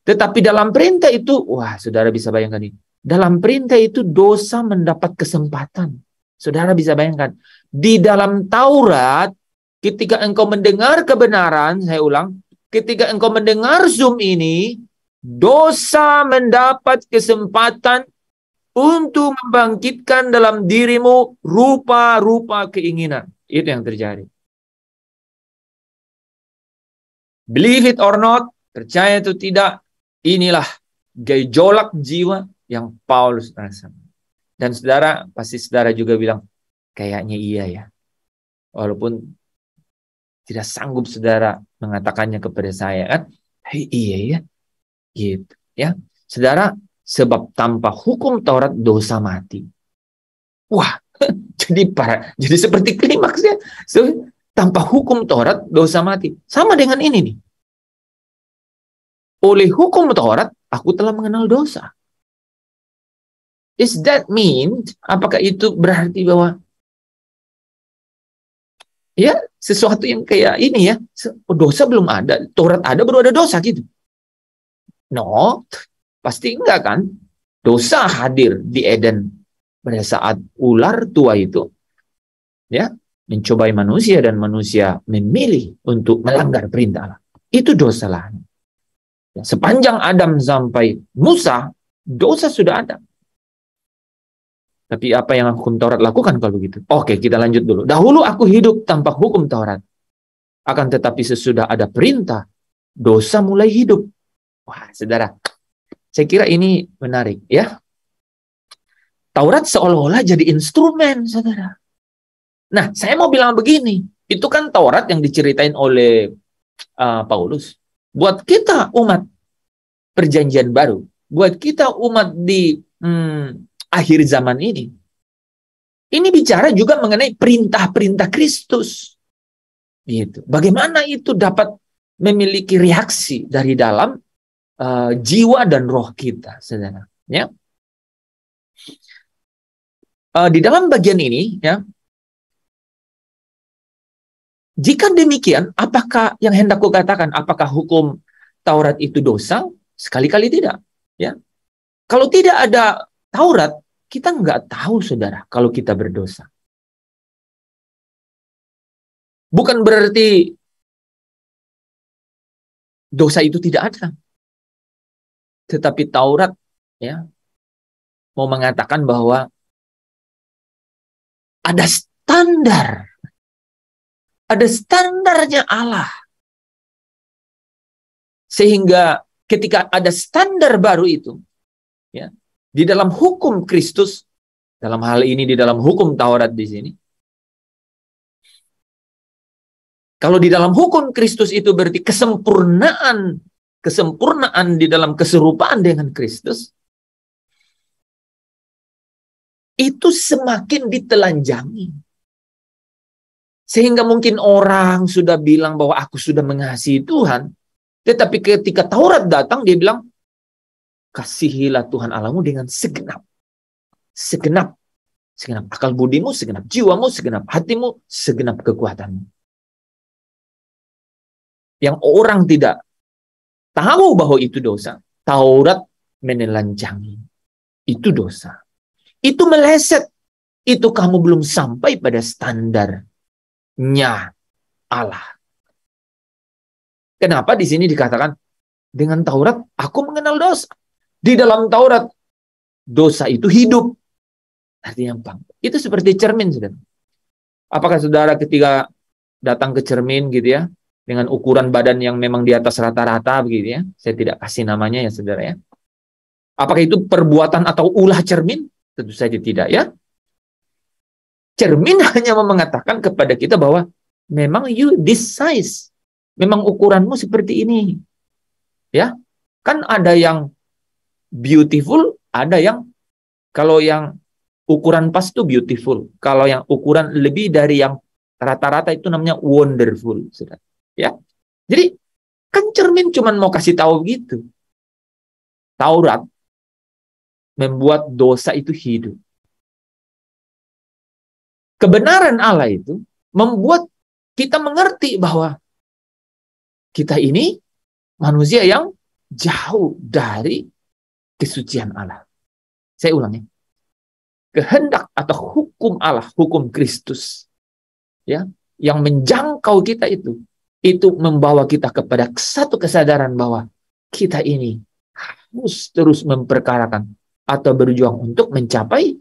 Speaker 1: Tetapi dalam perintah itu, wah, saudara bisa bayangkan ini. Dalam perintah itu dosa mendapat kesempatan. Saudara bisa bayangkan, di dalam Taurat ketika engkau mendengar kebenaran, saya ulang, ketika engkau mendengar Zoom ini, dosa mendapat kesempatan untuk membangkitkan dalam dirimu rupa-rupa keinginan. Itu yang terjadi. Believe it or not, percaya atau tidak, inilah gejolak jiwa yang Paulus rasakan. Dan saudara, pasti saudara juga bilang, kayaknya iya ya. Walaupun tidak sanggup saudara mengatakannya kepada saya kan, hey, iya ya. Gitu ya. Saudara, sebab tanpa hukum Taurat dosa mati. Wah, jadi seperti klimaksnya. So, tanpa hukum Taurat dosa mati. Sama dengan ini nih. Oleh hukum Taurat aku telah mengenal dosa. Is that mean? Apakah itu berarti bahwa ya sesuatu yang kayak ini ya, dosa belum ada, Taurat ada baru ada dosa gitu? No, pasti enggak kan? Dosa hadir di Eden pada saat ular tua itu ya mencobai manusia dan manusia memilih untuk melanggar perintah Allah. Itu dosa lah. Ya, sepanjang Adam sampai Musa, dosa sudah ada. Tapi apa yang hukum Taurat lakukan kalau begitu? Oke, kita lanjut dulu. Dahulu aku hidup tanpa hukum Taurat. Akan tetapi sesudah ada perintah, dosa mulai hidup. Wah, saudara, saya kira ini menarik ya. Taurat seolah-olah jadi instrumen, saudara. Nah, saya mau bilang begini. Itu kan Taurat yang diceritain oleh Paulus. Buat kita umat perjanjian baru. Buat kita umat di akhir zaman ini. Ini bicara juga mengenai perintah-perintah Kristus. Gitu. Bagaimana itu dapat memiliki reaksi dari dalam jiwa dan roh kita, saudara. Ya. Di dalam bagian ini, ya, jika demikian, apakah yang hendak kukatakan, apakah hukum Taurat itu dosa? Sekali-kali tidak. Ya. Kalau tidak ada Taurat, kita nggak tahu, saudara, kalau kita berdosa. Bukan berarti dosa itu tidak ada. Tetapi Taurat, ya, mau mengatakan bahwa ada standar. Ada standarnya Allah. Sehingga ketika ada standar baru itu, ya, di dalam hukum Kristus, dalam hal ini di dalam hukum Taurat di sini, kalau di dalam hukum Kristus itu berarti kesempurnaan di dalam keserupaan dengan Kristus, itu semakin ditelanjangi. Sehingga mungkin orang sudah bilang bahwa aku sudah mengasihi Tuhan, tetapi ketika Taurat datang, dia bilang, kasihilah Tuhan Allahmu dengan segenap. Segenap akal budimu, segenap jiwamu, segenap hatimu, segenap kekuatanmu. Yang orang tidak tahu bahwa itu dosa, Taurat menelanjangi. Itu dosa. Itu meleset. Itu kamu belum sampai pada standarnya Allah. Kenapa di sini dikatakan dengan Taurat aku mengenal dosa? Di dalam Taurat dosa itu hidup. Artinya apa? Itu seperti cermin, saudara. Apakah saudara ketika datang ke cermin gitu ya, dengan ukuran badan yang memang di atas rata-rata begitu ya, saya tidak kasih namanya ya, saudara ya. Apakah itu perbuatan atau ulah cermin? Tentu saja tidak ya. Cermin hanya mengatakan kepada kita bahwa memang you this size. Memang ukuranmu seperti ini. Ya. Kan ada yang beautiful, ada yang kalau yang ukuran pas itu beautiful. Kalau yang ukuran lebih dari yang rata-rata itu namanya wonderful, saudara. Ya. Jadi kan cermin cuma mau kasih tahu gitu. Taurat membuat dosa itu hidup. Kebenaran Allah itu membuat kita mengerti bahwa kita ini manusia yang jauh dari kesucian Allah. Saya ulangi. Kehendak atau hukum Allah, hukum Kristus, ya, yang menjangkau kita itu membawa kita kepada satu kesadaran bahwa kita ini harus terus memperkarakan atau berjuang untuk mencapai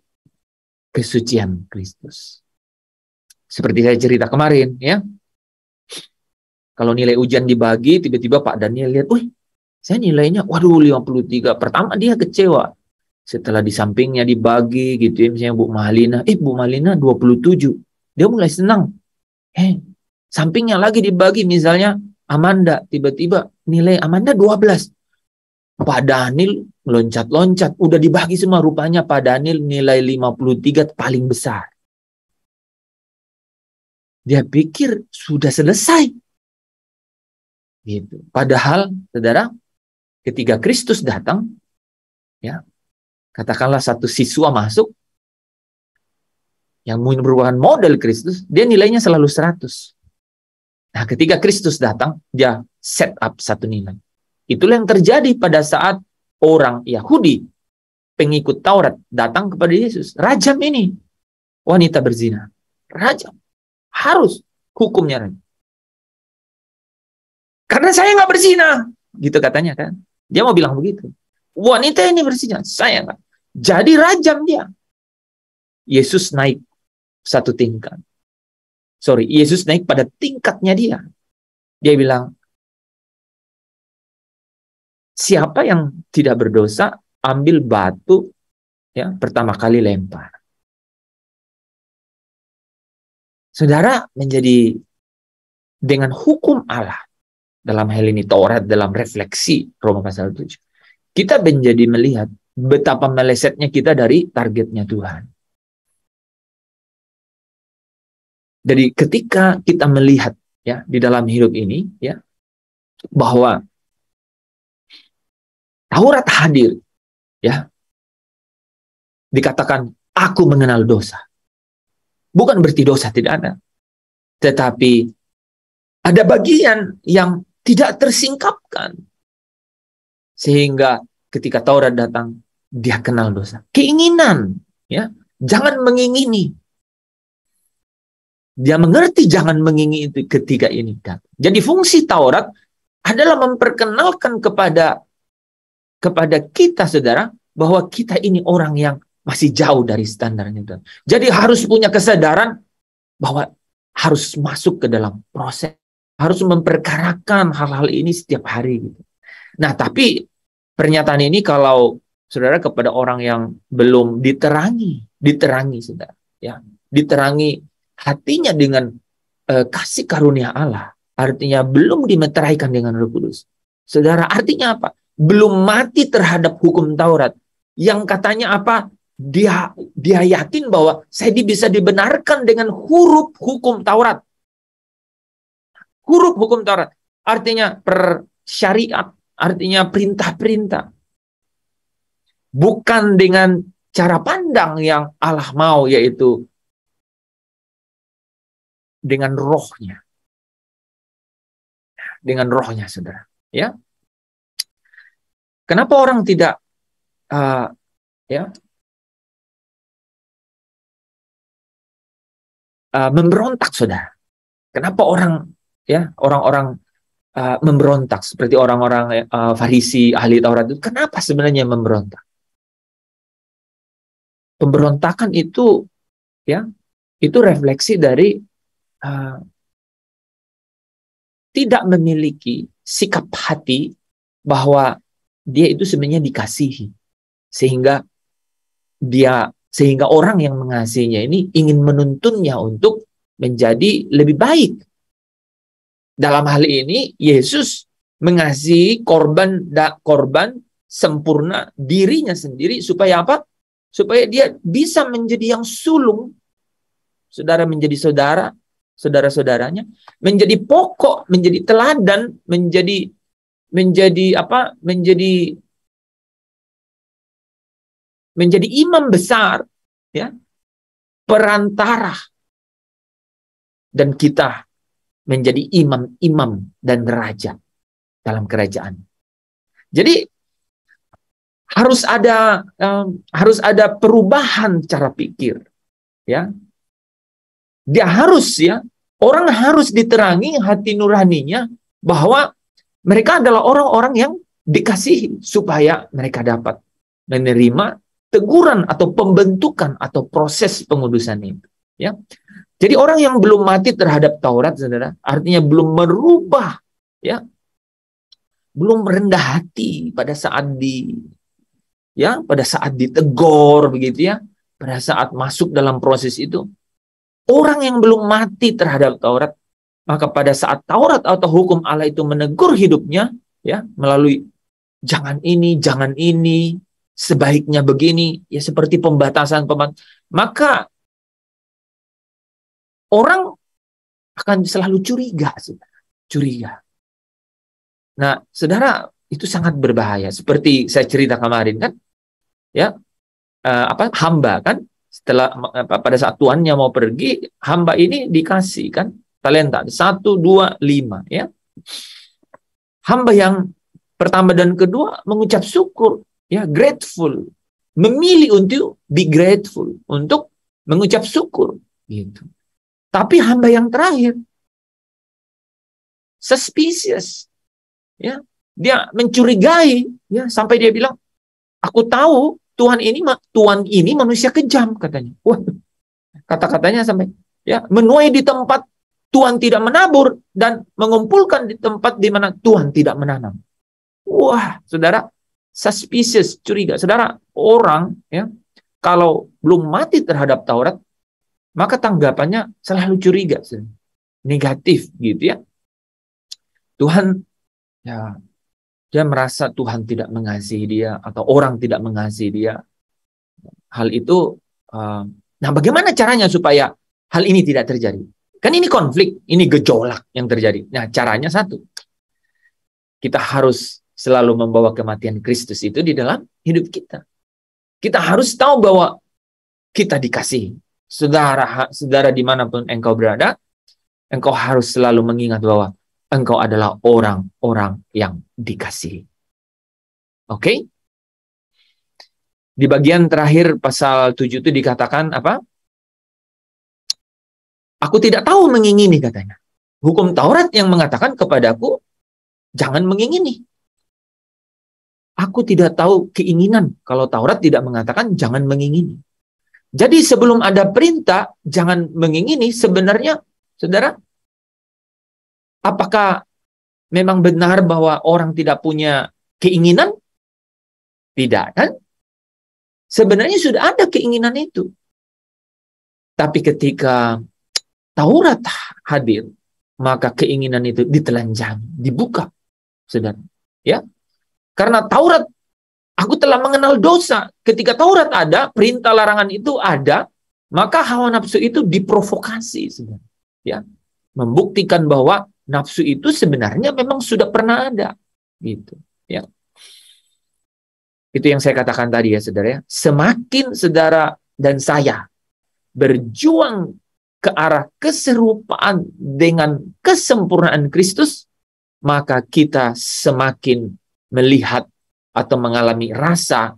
Speaker 1: kesucian Kristus. Seperti saya cerita kemarin, ya. Kalau nilai ujian dibagi, tiba-tiba Pak Daniel lihat, wih, saya nilainya, waduh 53. Pertama dia kecewa. Setelah di sampingnya dibagi, gitu ya, misalnya Bu Malina 27. Dia mulai senang. Sampingnya lagi dibagi, misalnya Amanda, tiba-tiba nilai Amanda 12. Pak Daniel meloncat-loncat, udah dibagi semua, rupanya Pak Daniel nilai 53 paling besar. Dia pikir sudah selesai. Gitu. Padahal, saudara, ketika Kristus datang, ya, katakanlah satu siswa masuk, yang merupakan model Kristus, dia nilainya selalu 100. Nah, ketika Kristus datang, dia set up satu nilai. Itulah yang terjadi pada saat orang Yahudi, pengikut Taurat, datang kepada Yesus. Rajam ini, wanita berzina. Rajam. Harus hukumnya rajam. Karena saya nggak berzina. Gitu katanya kan. Dia mau bilang begitu. Wanita ini berzina, saya nggak. Jadi rajam dia. Yesus naik satu tingkat. Yesus naik pada tingkatnya dia. Dia bilang, siapa yang tidak berdosa, ambil batu, ya, pertama kali lempar. Saudara, menjadi dengan hukum Allah, dalam hal ini Taurat, dalam refleksi Roma pasal 7, kita menjadi melihat betapa melesetnya kita dari targetnya Tuhan. Jadi ketika kita melihat, ya, di dalam hidup ini, ya, bahwa Taurat hadir, ya, dikatakan aku mengenal dosa. Bukan berarti dosa tidak ada, tetapi ada bagian yang tidak tersingkapkan, sehingga ketika Taurat datang, dia kenal dosa. Keinginan, ya, jangan mengingini. Dia mengerti jangan mengingini itu ketika ini. Jadi fungsi Taurat adalah memperkenalkan kepada kita, saudara, bahwa kita ini orang yang masih jauh dari standarnya Tuhan. Jadi harus punya kesadaran bahwa harus masuk ke dalam proses, harus memperkarakan hal-hal ini setiap hari gitu. Nah, tapi pernyataan ini kalau saudara kepada orang yang belum diterangi saudara, ya, diterangi hatinya dengan kasih karunia Allah, artinya belum dimeteraikan dengan Roh Kudus. Saudara, artinya apa? Belum mati terhadap hukum Taurat. Yang katanya apa? Dia yakin bahwa saya bisa dibenarkan dengan huruf hukum Taurat. Huruf hukum Taurat artinya syariat, artinya perintah-perintah. Bukan dengan cara pandang yang Allah mau, yaitu dengan rohnya. Dengan rohnya, saudara. Ya. Kenapa orang tidak memberontak, saudara? Kenapa orang memberontak seperti orang-orang Farisi, ahli Taurat itu? Kenapa sebenarnya memberontak? Pemberontakan itu, ya, itu refleksi dari tidak memiliki sikap hati bahwa dia itu sebenarnya dikasihi, sehingga orang yang mengasihinya ini ingin menuntunnya untuk menjadi lebih baik. Dalam hal ini Yesus mengasihi korban sempurna dirinya sendiri supaya apa? Supaya dia bisa menjadi yang sulung, saudara, menjadi saudara-saudaranya, menjadi pokok, menjadi teladan, menjadi imam besar, ya, perantara, dan kita menjadi imam-imam dan raja dalam kerajaan. Jadi harus ada perubahan cara pikir, ya. Dia harus, ya, orang harus diterangi hati nuraninya bahwa mereka adalah orang-orang yang dikasihi supaya mereka dapat menerima teguran atau pembentukan atau proses pengudusan itu, ya. Jadi orang yang belum mati terhadap Taurat, saudara, artinya belum merubah, ya, belum rendah hati pada saat ditegur begitu, ya, pada saat masuk dalam proses itu. Orang yang belum mati terhadap Taurat, maka pada saat Taurat atau hukum Allah itu menegur hidupnya, ya, melalui jangan ini, sebaiknya begini, ya, seperti pembatasan, maka orang akan selalu curiga. Nah, saudara, itu sangat berbahaya. Seperti saya cerita kemarin, kan, ya, hamba, kan, setelah pada saat tuannya mau pergi, hamba ini dikasih, kan, talenta 1, 2, 5, ya. Hamba yang pertama dan kedua mengucap syukur, ya, grateful, memilih untuk be grateful, untuk mengucap syukur, gitu. Tapi hamba yang terakhir suspicious, ya, dia mencurigai, ya, sampai dia bilang, aku tahu Tuhan ini manusia kejam katanya. Wah, kata-katanya sampai ya, menuai di tempat Tuhan tidak menabur dan mengumpulkan di tempat di mana Tuhan tidak menanam. Wah, saudara, suspicious, curiga. Saudara, orang ya kalau belum mati terhadap Taurat, maka tanggapannya selalu curiga, negatif gitu ya. Tuhan ya, dia merasa Tuhan tidak mengasihi dia atau orang tidak mengasihi dia. Hal itu, nah bagaimana caranya supaya hal ini tidak terjadi? Kan ini konflik, ini gejolak yang terjadi. Nah caranya satu, kita harus selalu membawa kematian Kristus itu di dalam hidup kita. Kita harus tahu bahwa kita dikasihi. Saudara dimanapun engkau berada, engkau harus selalu mengingat bahwa engkau adalah orang-orang yang dikasihi. Oke? Di bagian terakhir pasal 7 itu dikatakan apa? Aku tidak tahu mengingini katanya. Hukum Taurat yang mengatakan kepadaku, jangan mengingini. Aku tidak tahu keinginan kalau Taurat tidak mengatakan jangan mengingini. Jadi sebelum ada perintah jangan mengingini, sebenarnya saudara, apakah memang benar bahwa orang tidak punya keinginan? Tidak kan? Sebenarnya sudah ada keinginan itu. Tapi ketika Taurat hadir, maka keinginan itu ditelanjangi, dibuka. Saudara, ya. Karena Taurat, aku telah mengenal dosa. Ketika Taurat ada, perintah larangan itu ada, maka hawa nafsu itu diprovokasi, saudara. Ya, membuktikan bahwa nafsu itu sebenarnya memang sudah pernah ada, gitu. Ya, itu yang saya katakan tadi ya, saudara. Ya. Semakin saudara dan saya berjuang ke arah keserupaan dengan kesempurnaan Kristus, maka kita semakin melihat atau mengalami rasa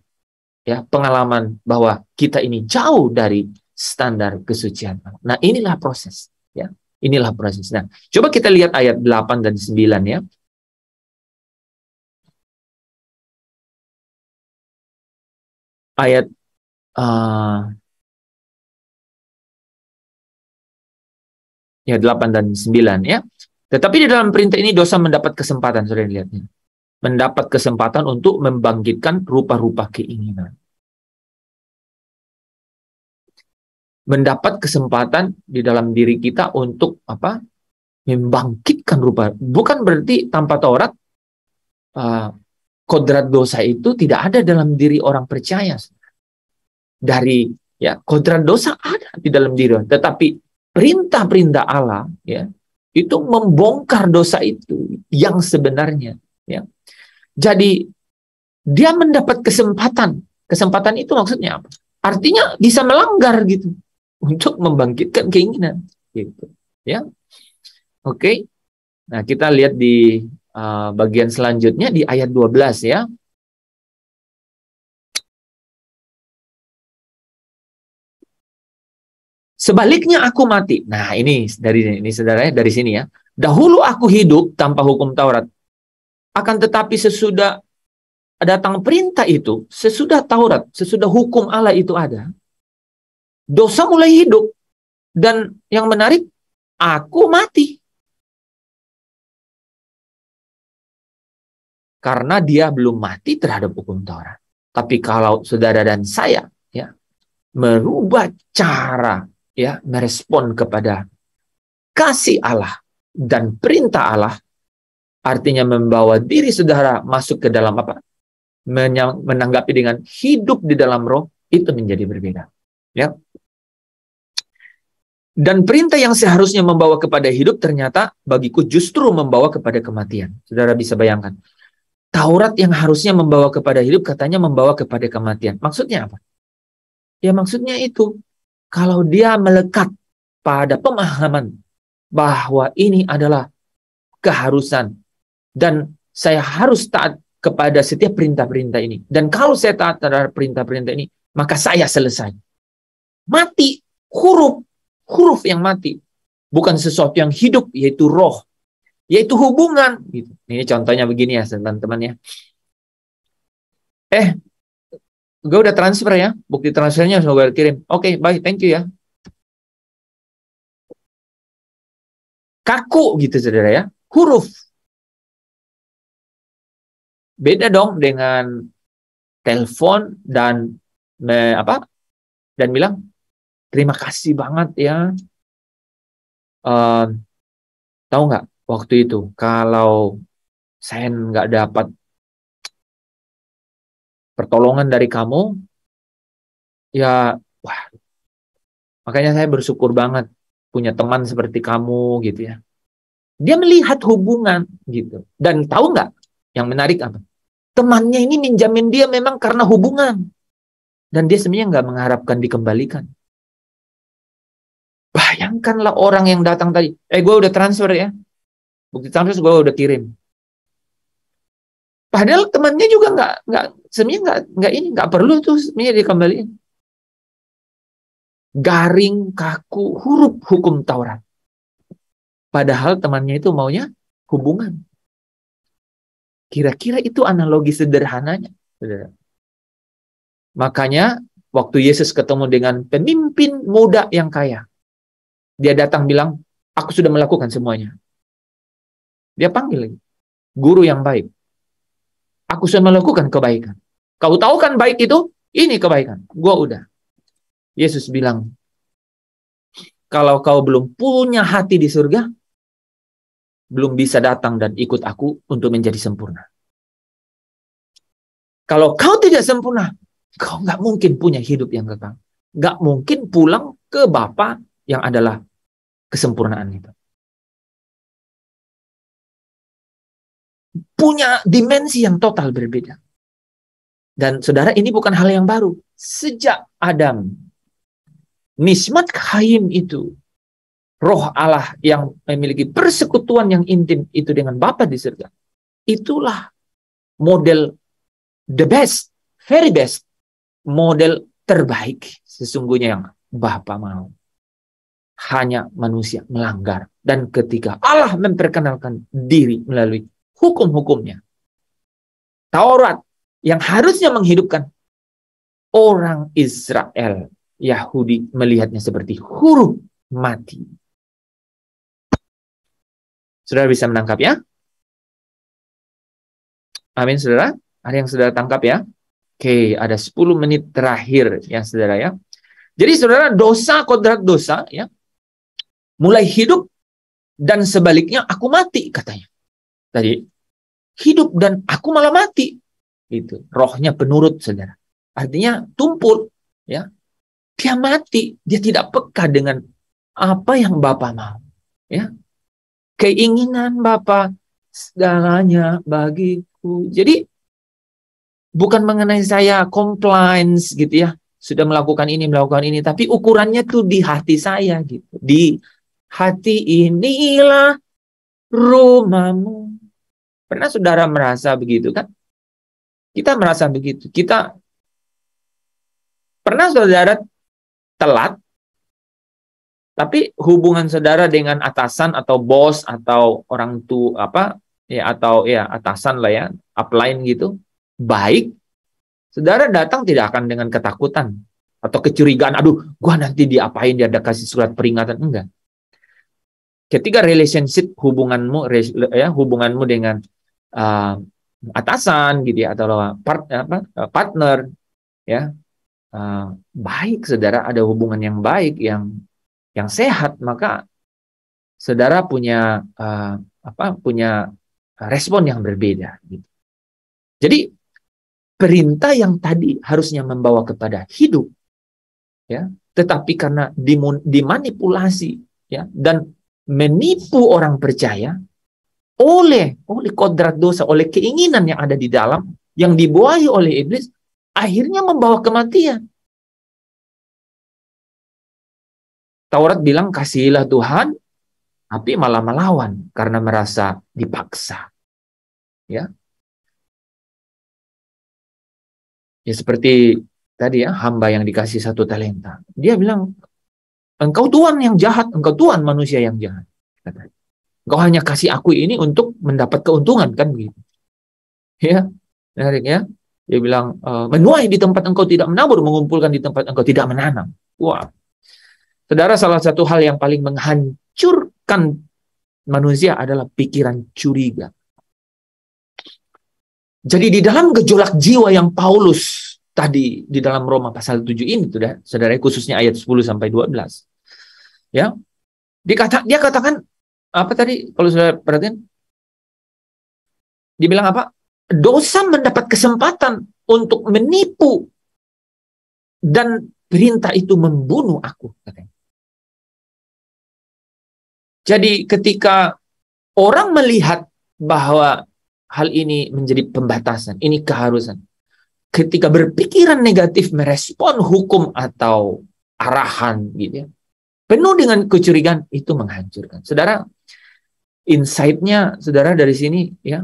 Speaker 1: ya pengalaman bahwa kita ini jauh dari standar kesucian. Nah, inilah proses ya. Inilah proses. Nah, coba kita lihat ayat 8 dan 9 ya. Ayat ya 8 dan 9 ya. Tetapi di dalam perintah ini dosa mendapat kesempatan, saudara lihatnya. Mendapat kesempatan untuk membangkitkan rupa-rupa keinginan. Mendapat kesempatan di dalam diri kita untuk apa? Membangkitkan rupa. Bukan berarti tanpa Taurat kodrat dosa itu tidak ada dalam diri orang percaya. Dari ya kodrat dosa ada di dalam diri, tetapi perintah-perintah Allah ya itu membongkar dosa itu yang sebenarnya ya. Jadi dia mendapat kesempatan. Kesempatan itu maksudnya apa? Artinya bisa melanggar gitu untuk membangkitkan keinginan gitu. Ya. Oke. Nah, kita lihat di bagian selanjutnya di ayat 12 ya. Sebaliknya aku mati. Nah, ini saudara ya, dari sini ya. Dahulu aku hidup tanpa hukum Taurat. Akan tetapi sesudah datang perintah itu, sesudah Taurat, sesudah hukum Allah itu ada, dosa mulai hidup. Dan yang menarik, aku mati. Karena dia belum mati terhadap hukum Taurat. Tapi kalau saudara dan saya ya merubah cara ya merespon kepada kasih Allah dan perintah Allah, artinya membawa diri saudara masuk ke dalam apa? Menanggapi dengan hidup di dalam roh, itu menjadi berbeda. Ya. Dan perintah yang seharusnya membawa kepada hidup ternyata bagiku justru membawa kepada kematian. Saudara bisa bayangkan. Taurat yang harusnya membawa kepada hidup katanya membawa kepada kematian. Maksudnya apa? Ya maksudnya itu. Kalau dia melekat pada pemahaman bahwa ini adalah keharusan dan saya harus taat kepada setiap perintah-perintah ini. Dan kalau saya taat terhadap perintah-perintah ini, maka saya selesai. Mati, huruf yang mati. Bukan sesuatu yang hidup, yaitu roh. Yaitu hubungan. Gitu. Ini contohnya begini ya, teman-teman ya. gue udah transfer ya, bukti transfernya sudah gue kirim. Oke, baik, thank you ya. Kaku gitu saudara ya, huruf. Beda dong dengan telepon dan dan bilang terima kasih banget ya. Tahu nggak waktu itu kalau saya nggak dapat pertolongan dari kamu, ya wah, makanya saya bersyukur banget punya teman seperti kamu gitu ya. Dia melihat hubungan gitu. Dan tahu nggak yang menarik apa? Temannya ini minjamin dia memang karena hubungan. Dan dia sebenarnya nggak mengharapkan dikembalikan. Bayangkanlah orang yang datang tadi. Gue udah transfer ya. Bukti transfer gue udah kirim. Padahal temannya juga sebenarnya nggak perlu tuh sebenarnya dikembaliin. Garing, kaku, huruf hukum Taurat. Padahal temannya itu maunya hubungan. Kira-kira itu analogi sederhananya. Saudara. Makanya waktu Yesus ketemu dengan pemimpin muda yang kaya, dia datang bilang, aku sudah melakukan semuanya. Dia panggil, guru yang baik. Aku sudah melakukan kebaikan. Kau tahu kan baik itu? Ini kebaikan. Gua udah. Yesus bilang, kalau kau belum punya hati di surga, belum bisa datang dan ikut aku untuk menjadi sempurna. Kalau kau tidak sempurna, kau nggak mungkin punya hidup yang kekal. Nggak mungkin pulang ke Bapa yang adalah kesempurnaan itu. Punya dimensi yang total berbeda. Dan saudara, ini bukan hal yang baru. Sejak Adam, Nishmat Chaim itu, Roh Allah yang memiliki persekutuan yang intim itu dengan Bapa di surga. Itulah model the best, very best, model terbaik sesungguhnya yang Bapa mau. Hanya manusia melanggar. Dan ketika Allah memperkenalkan diri melalui hukum-hukumnya, Taurat yang harusnya menghidupkan orang Israel, Yahudi melihatnya seperti huruf mati. Saudara bisa menangkap ya? Amin, saudara. Ada yang saudara tangkap ya? Oke, ada 10 menit terakhir ya, saudara ya. Jadi saudara, dosa, kodrat dosa ya, mulai hidup dan sebaliknya aku mati katanya. Tadi hidup dan aku malah mati. Itu rohnya penurut, saudara. Artinya tumpul ya. Dia mati, dia tidak peka dengan apa yang Bapa mau. Ya. Keinginan Bapa segalanya bagiku. Jadi bukan mengenai saya compliance gitu ya. Sudah melakukan ini, tapi ukurannya tuh di hati saya gitu. Di hati inilah rumahmu. Pernah saudara merasa begitu kan? Kita merasa begitu. Pernah saudara telat, tapi hubungan saudara dengan atasan atau bos atau orang tua atau atasan lah ya, upline gitu, baik. Saudara datang tidak akan dengan ketakutan atau kecurigaan, aduh, gua nanti diapain, dia ada kasih surat peringatan, enggak. Ketika relationship hubunganmu dengan atasan gitu ya, atau partner ya, baik, saudara, ada hubungan yang baik, yang sehat, maka saudara punya respon yang berbeda gitu. Jadi perintah yang tadi harusnya membawa kepada hidup ya, tetapi karena dimanipulasi ya dan menipu orang percaya oleh kodrat dosa, oleh keinginan yang ada di dalam yang dibuai oleh iblis, akhirnya membawa kematian. Taurat bilang kasihilah Tuhan, tapi malah melawan karena merasa dipaksa. Ya. Ya seperti tadi ya, hamba yang dikasih 1 talenta. Dia bilang, engkau Tuhan yang jahat, engkau Tuhan manusia yang jahat. Kata. Engkau hanya kasih aku ini untuk mendapat keuntungan, kan begitu. Ya, menarik ya. Dia bilang, menuai di tempat engkau tidak menabur, mengumpulkan di tempat engkau tidak menanam. Wah, saudara, salah satu hal yang paling menghancurkan manusia adalah pikiran curiga. Jadi di dalam gejolak jiwa yang Paulus tadi di dalam Roma pasal 7 ini, saudara, khususnya ayat 10 sampai 12. Ya. Dia katakan apa tadi kalau saudara perhatikan? Dia bilang apa? Dosa mendapat kesempatan untuk menipu dan perintah itu membunuh aku, katanya. Jadi ketika orang melihat bahwa hal ini menjadi pembatasan, ini keharusan. Ketika berpikiran negatif merespon hukum atau arahan gitu ya, penuh dengan kecurigaan, itu menghancurkan. Saudara, insight-nya saudara dari sini ya,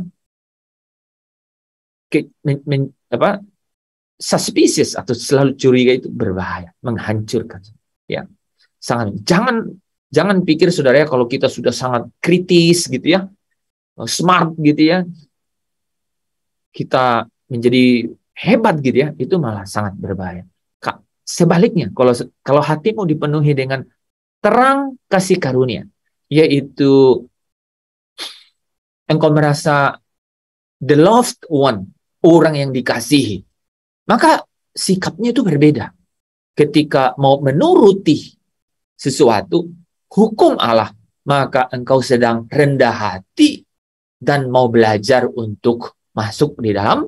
Speaker 1: suspicious atau selalu curiga itu berbahaya, menghancurkan. Ya, sangat. Jangan pikir saudara ya, kalau kita sudah sangat kritis gitu ya, smart gitu ya, kita menjadi hebat gitu ya, itu malah sangat berbahaya. Sebaliknya, kalau hatimu dipenuhi dengan terang kasih karunia, yaitu engkau merasa the loved one, orang yang dikasihi, maka sikapnya itu berbeda. Ketika mau menuruti sesuatu, hukum Allah, maka engkau sedang rendah hati dan mau belajar untuk masuk di dalam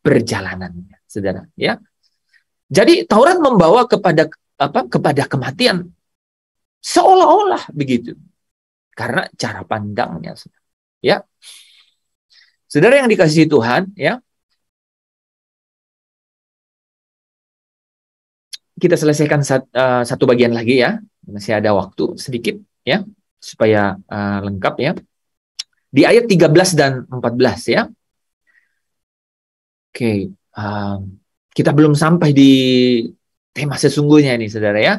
Speaker 1: perjalanannya, saudara. Ya, jadi Taurat membawa kepada kematian, seolah-olah begitu, karena cara pandangnya. Ya, saudara yang dikasihi Tuhan, ya, kita selesaikan satu bagian lagi ya, masih ada waktu sedikit ya, supaya lengkap ya. Di ayat 13 dan 14 ya. Oke, kita belum sampai di tema sesungguhnya ini, saudara ya.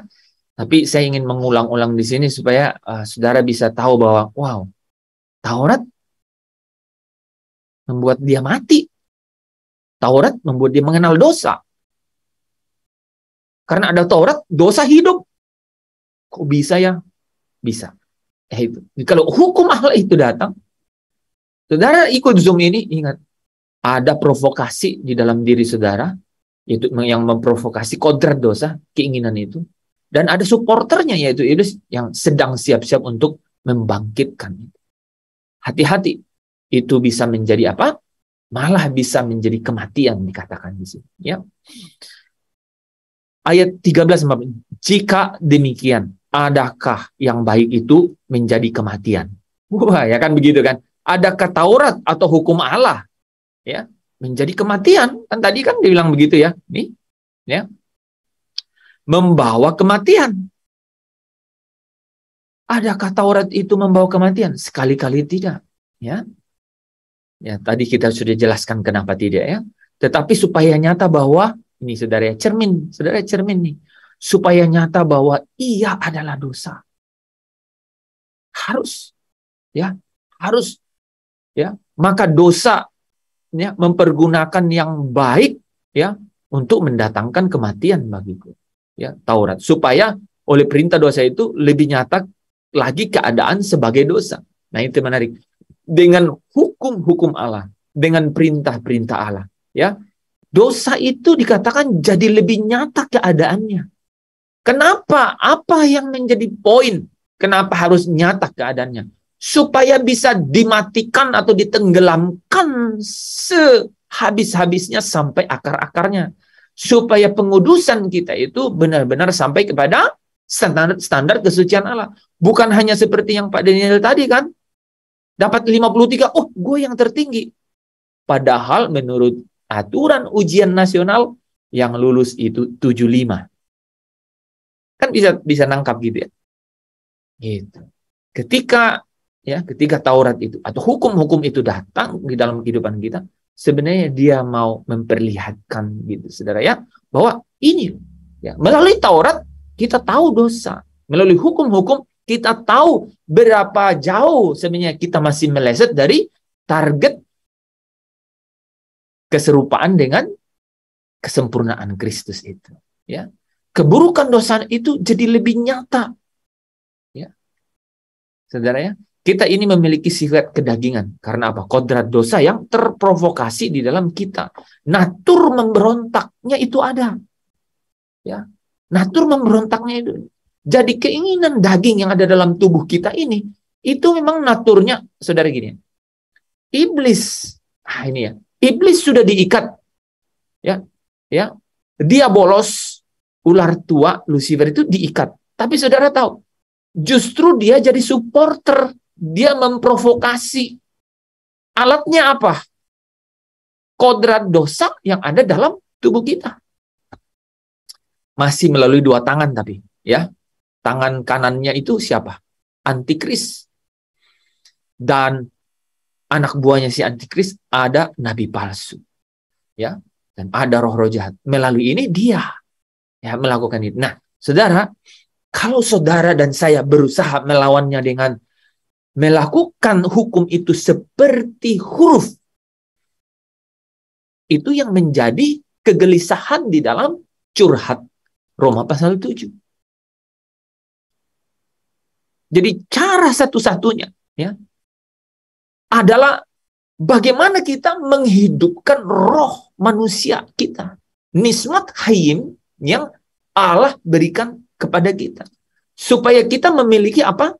Speaker 1: Tapi saya ingin mengulang-ulang di sini supaya saudara bisa tahu bahwa, wow, Taurat membuat dia mati. Taurat membuat dia mengenal dosa. Karena ada Taurat, dosa hidup. Kok bisa ya? Bisa. Itu. Kalau hukum Allah itu datang, saudara ikut Zoom ini, ingat, ada provokasi di dalam diri saudara, yaitu yang memprovokasi kodrat dosa, keinginan itu. Dan ada supporternya, yaitu iblis, yang sedang siap-siap untuk membangkitkan itu. Hati-hati, itu bisa menjadi apa? Malah bisa menjadi kematian, dikatakan di sini. Ya. Ayat 13, jika demikian, adakah yang baik itu menjadi kematian? Wah, ya kan begitu kan? Adakah Taurat atau hukum Allah ya menjadi kematian? Kan tadi kan dibilang begitu ya. Nih, ya. Membawa kematian. Adakah Taurat itu membawa kematian? Sekali-kali tidak, ya. Ya, tadi kita sudah jelaskan kenapa tidak ya. Tetapi supaya nyata bahwa ini saudara cermin nih, supaya nyata bahwa ia adalah dosa. Harus ya. Maka dosa ya mempergunakan yang baik ya untuk mendatangkan kematian bagiku. Ya, Taurat, supaya oleh perintah dosa itu lebih nyata lagi keadaan sebagai dosa. Nah, itu menarik. Dengan hukum-hukum Allah, dengan perintah-perintah Allah, ya. Dosa itu dikatakan jadi lebih nyata keadaannya. Kenapa? Apa yang menjadi poin? Kenapa harus nyata keadaannya? Supaya bisa dimatikan atau ditenggelamkan sehabis-habisnya sampai akar-akarnya. Supaya pengudusan kita itu benar-benar sampai kepada standar kesucian Allah. Bukan hanya seperti yang Pak Daniel tadi kan. Dapat 53, oh gue yang tertinggi. Padahal menurut aturan ujian nasional yang lulus itu 75. Kan bisa nangkap gitu ya. Gitu. Ketika Taurat itu atau hukum-hukum itu datang di dalam kehidupan kita, sebenarnya dia mau memperlihatkan gitu saudara ya, bahwa ini ya, melalui Taurat kita tahu dosa, melalui hukum-hukum kita tahu berapa jauh sebenarnya kita masih meleset dari target keserupaan dengan kesempurnaan Kristus itu. Ya, keburukan dosa itu jadi lebih nyata. Ya, saudara ya, kita ini memiliki sifat kedagingan. Karena apa? Kodrat dosa yang terprovokasi di dalam kita. Natur memberontaknya itu ada. Ya, natur memberontaknya itu. Jadi keinginan daging yang ada dalam tubuh kita ini, itu memang naturnya, saudara gini. Iblis, ini ya, iblis sudah diikat, ya, dia bolos, ular tua Lucifer itu diikat. Tapi saudara tahu, justru dia jadi supporter, dia memprovokasi. Alatnya apa? Kodrat dosa yang ada dalam tubuh kita. Masih melalui dua tangan tapi, ya, tangan kanannya itu siapa? Antikris. Dan anak buahnya si Antikris ada nabi palsu, ya, dan ada roh-roh jahat. Melalui ini dia ya melakukan itu. Nah, saudara, kalau saudara dan saya berusaha melawannya dengan melakukan hukum itu seperti huruf, itu yang menjadi kegelisahan di dalam curhat Roma pasal 7. Jadi cara satu-satunya, ya, adalah bagaimana kita menghidupkan roh manusia kita. Nismat hayim yang Allah berikan kepada kita. Supaya kita memiliki apa?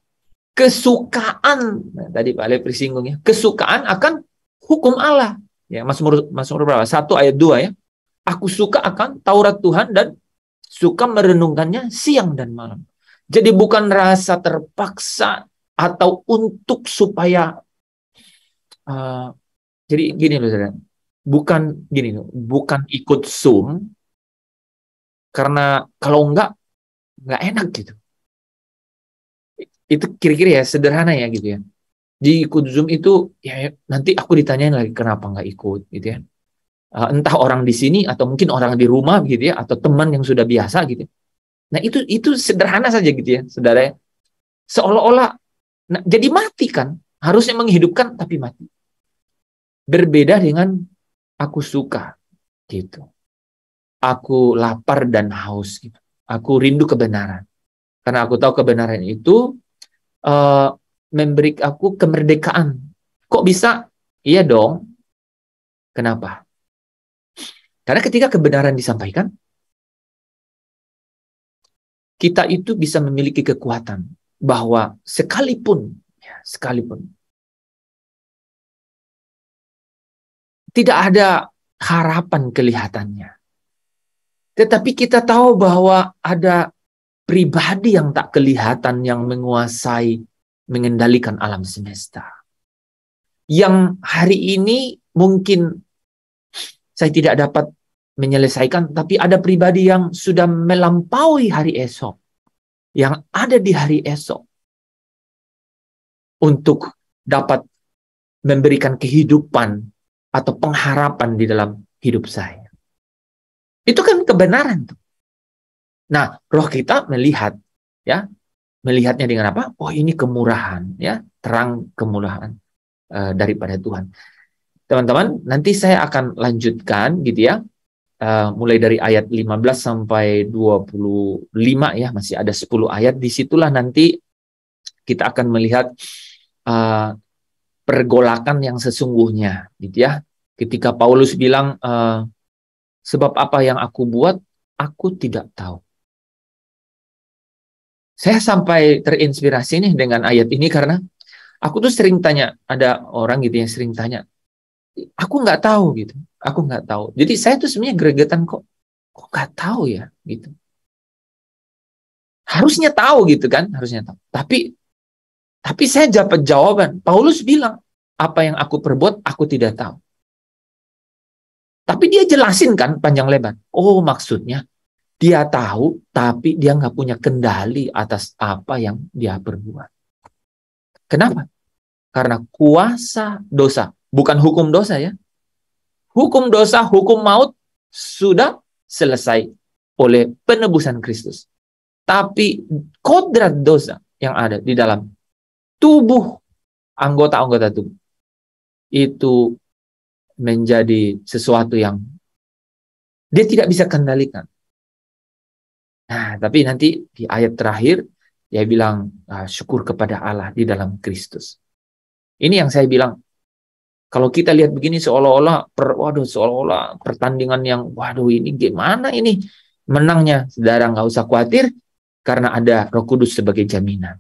Speaker 1: Kesukaan. Nah, tadi Pak Lepri singgung ya. Kesukaan akan hukum Allah. Ya, Mazmur berapa? 1 ayat 2 ya. Aku suka akan Taurat Tuhan dan suka merenungkannya siang dan malam. Jadi bukan rasa terpaksa atau untuk supaya jadi gini loh saudara, bukan ikut Zoom karena kalau nggak enak gitu. Itu kira-kira ya sederhana ya gitu ya. Jadi ikut Zoom itu ya nanti aku ditanyain lagi kenapa nggak ikut gitu ya. Entah orang di sini atau mungkin orang di rumah gitu ya, atau teman yang sudah biasa gitu. Nah itu sederhana saja gitu ya saudara ya. Seolah-olah jadi mati kan, harusnya menghidupkan tapi mati. Berbeda dengan aku suka gitu. Aku lapar dan haus gitu. Aku rindu kebenaran. Karena aku tahu kebenaran itu memberi aku kemerdekaan. Kok bisa? Iya dong. Kenapa? Karena ketika kebenaran disampaikan, kita itu bisa memiliki kekuatan bahwa sekalipun tidak ada harapan kelihatannya. Tetapi kita tahu bahwa ada pribadi yang tak kelihatan yang menguasai, mengendalikan alam semesta. Yang hari ini mungkin saya tidak dapat menyelesaikan, tapi ada pribadi yang sudah melampaui hari esok. Yang ada di hari esok. Untuk dapat memberikan kehidupan atau pengharapan di dalam hidup saya. Itu kan kebenaran tuh. Nah, roh kita melihat, ya, melihatnya dengan apa? Oh, ini kemurahan, ya, terang kemurahan daripada Tuhan. Teman-teman, nanti saya akan lanjutkan, gitu ya, mulai dari ayat 15 sampai 25 ya, masih ada 10 ayat. Disitulah nanti kita akan melihat pergolakan yang sesungguhnya, gitu ya. Ketika Paulus bilang, sebab apa yang aku buat, aku tidak tahu. Saya sampai terinspirasi nih dengan ayat ini karena aku tuh sering tanya, ada orang gitu yang sering tanya, aku nggak tahu gitu, aku nggak tahu. Jadi saya tuh sebenarnya gregetan kok nggak tahu ya gitu. Harusnya tahu gitu kan, harusnya tahu. Tapi saya dapat jawaban. Paulus bilang, apa yang aku perbuat, aku tidak tahu. Tapi dia jelasin kan panjang lebar. Oh, maksudnya dia tahu, tapi dia nggak punya kendali atas apa yang dia perbuat. Kenapa? Karena kuasa dosa, bukan hukum dosa ya. Hukum dosa, hukum maut sudah selesai oleh penebusan Kristus. Tapi kodrat dosa yang ada di dalam tubuh, anggota-anggota tubuh, itu menjadi sesuatu yang dia tidak bisa kendalikan. Nah, tapi nanti di ayat terakhir dia bilang syukur kepada Allah di dalam Kristus. Ini yang saya bilang, kalau kita lihat begini seolah-olah pertandingan yang ini gimana ini menangnya, saudara nggak usah khawatir karena ada Roh Kudus sebagai jaminan.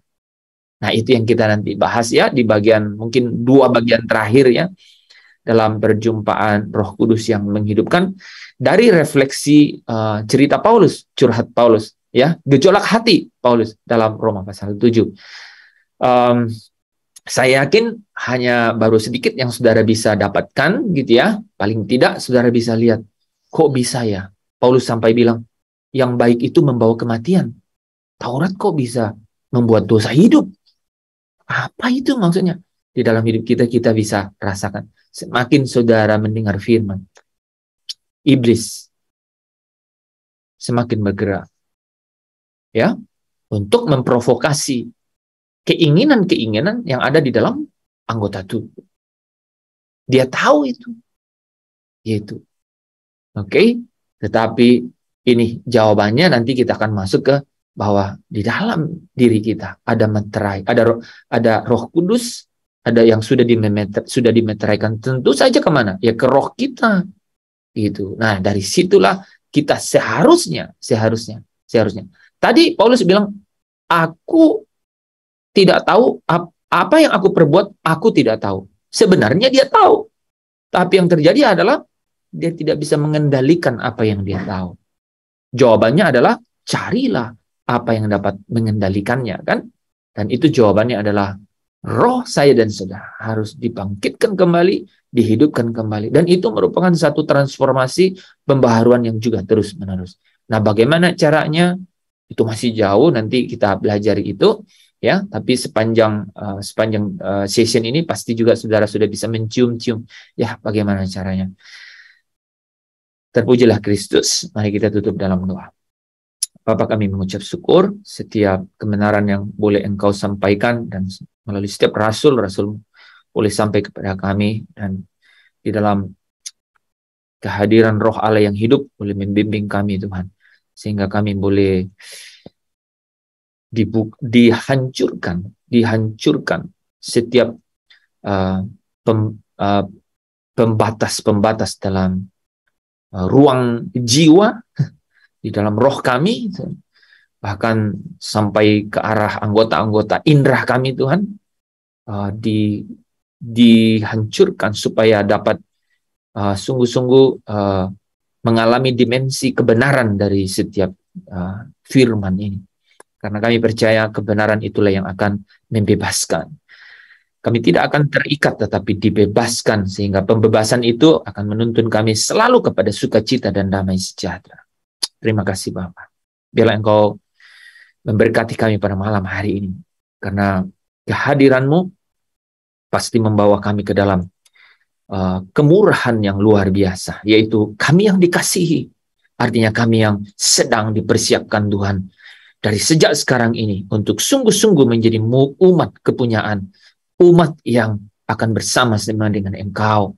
Speaker 1: Nah, itu yang kita nanti bahas ya di bagian mungkin 2 bagian terakhir ya dalam perjumpaan Roh Kudus yang menghidupkan dari refleksi cerita Paulus, curhat Paulus ya, gejolak hati Paulus dalam Roma pasal 7. Saya yakin hanya baru sedikit yang saudara bisa dapatkan gitu ya. Paling tidak saudara bisa lihat, kok bisa ya Paulus sampai bilang yang baik itu membawa kematian. Taurat kok bisa membuat dosa hidup? Apa itu maksudnya? Di dalam hidup kita bisa rasakan. Semakin saudara mendengar firman, iblis semakin bergerak ya untuk memprovokasi keinginan-keinginan yang ada di dalam anggota tubuh. Dia tahu itu. Yaitu. Oke? Tetapi ini jawabannya nanti kita akan masuk ke bahwa di dalam diri kita ada meterai, ada Roh Kudus, ada yang sudah dimeteraikan. Tentu saja kemana? Ya ke roh kita. Gitu. Nah, dari situlah kita seharusnya. Tadi Paulus bilang, aku tidak tahu apa yang aku perbuat, aku tidak tahu. Sebenarnya dia tahu. Tapi yang terjadi adalah dia tidak bisa mengendalikan apa yang dia tahu. Jawabannya adalah carilah apa yang dapat mengendalikannya, kan? Dan itu jawabannya adalah roh saya dan saudara harus dibangkitkan kembali, dihidupkan kembali. Dan itu merupakan satu transformasi pembaharuan yang juga terus-menerus. Nah, bagaimana caranya? Itu masih jauh, nanti kita belajar itu. Ya, tapi sepanjang session ini pasti juga saudara sudah bisa mencium-cium ya bagaimana caranya. Terpujilah Kristus. Mari kita tutup dalam doa. Bapa, kami mengucap syukur setiap kebenaran yang boleh Engkau sampaikan dan melalui setiap rasul boleh sampai kepada kami, dan di dalam kehadiran Roh Allah yang hidup boleh membimbing kami Tuhan, sehingga kami boleh dihancurkan setiap pembatas-pembatas dalam ruang jiwa, di dalam roh kami, bahkan sampai ke arah anggota-anggota indera kami Tuhan, dihancurkan supaya dapat sungguh-sungguh mengalami dimensi kebenaran dari setiap firman ini. Karena kami percaya kebenaran itulah yang akan membebaskan. Kami tidak akan terikat tetapi dibebaskan, sehingga pembebasan itu akan menuntun kami selalu kepada sukacita dan damai sejahtera. Terima kasih Bapa. Biarlah Engkau memberkati kami pada malam hari ini. Karena kehadiran-Mu pasti membawa kami ke dalam kemurahan yang luar biasa. Yaitu kami yang dikasihi. Artinya kami yang sedang dipersiapkan Tuhan dari sejak sekarang ini untuk sungguh-sungguh menjadi umat kepunyaan, umat yang akan bersama-sama dengan Engkau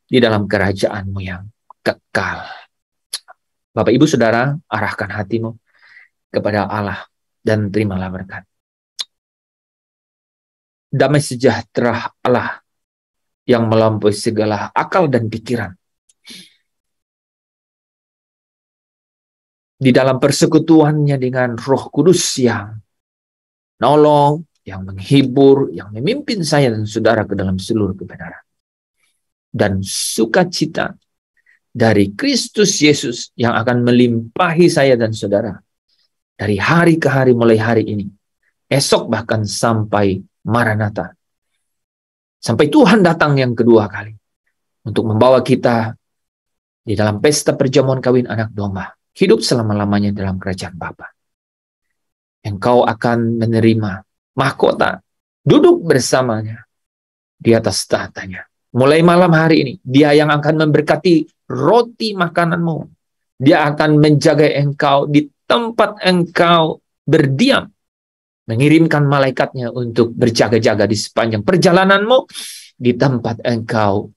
Speaker 1: di dalam kerajaan-Mu yang kekal. Bapak, Ibu, Saudara, arahkan hatimu kepada Allah dan terimalah berkat. Damai sejahtera Allah yang melampaui segala akal dan pikiran, di dalam persekutuannya dengan Roh Kudus yang nolong, yang menghibur, yang memimpin saya dan saudara ke dalam seluruh kebenaran. Dan sukacita dari Kristus Yesus yang akan melimpahi saya dan saudara dari hari ke hari, mulai hari ini, esok bahkan sampai Maranatha. Sampai Tuhan datang yang kedua kali untuk membawa kita di dalam pesta perjamuan kawin anak domba. Hidup selama-lamanya dalam kerajaan Bapa. Engkau akan menerima mahkota, duduk bersamanya di atas tahtanya. Mulai malam hari ini, Dia yang akan memberkati roti makananmu. Dia akan menjaga engkau di tempat engkau berdiam. Mengirimkan malaikatnya untuk berjaga-jaga di sepanjang perjalananmu, di tempat engkau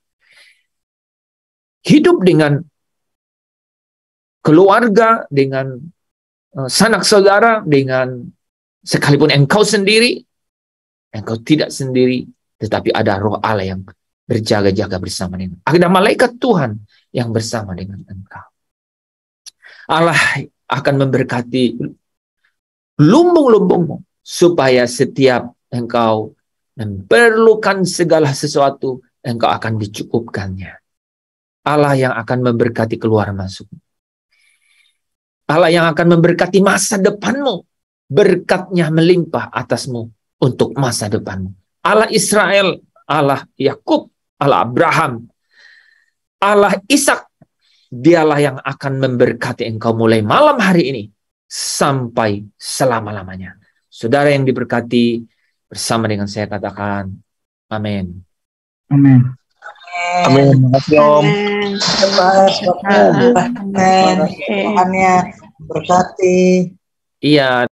Speaker 1: hidup dengan keluarga, dengan sanak saudara, dengan sekalipun engkau sendiri, engkau tidak sendiri, tetapi ada Roh Allah yang berjaga-jaga bersama dengan. Ada malaikat Tuhan yang bersama dengan engkau. Allah akan memberkati lumbung-lumbungmu supaya setiap engkau memerlukan segala sesuatu, engkau akan dicukupkannya. Allah yang akan memberkati keluar masuk. Allah yang akan memberkati masa depanmu. Berkatnya melimpah atasmu untuk masa depanmu. Allah Israel, Allah Yakub, Allah Abraham, Allah Ishak, dialah yang akan memberkati engkau mulai malam hari ini sampai selama-lamanya. Saudara yang diberkati, bersama dengan saya katakan, amin.
Speaker 3: Amin.
Speaker 4: Amin. Terima kasih Om.
Speaker 2: Amin.
Speaker 4: Tuhannya berkati.
Speaker 1: Iya.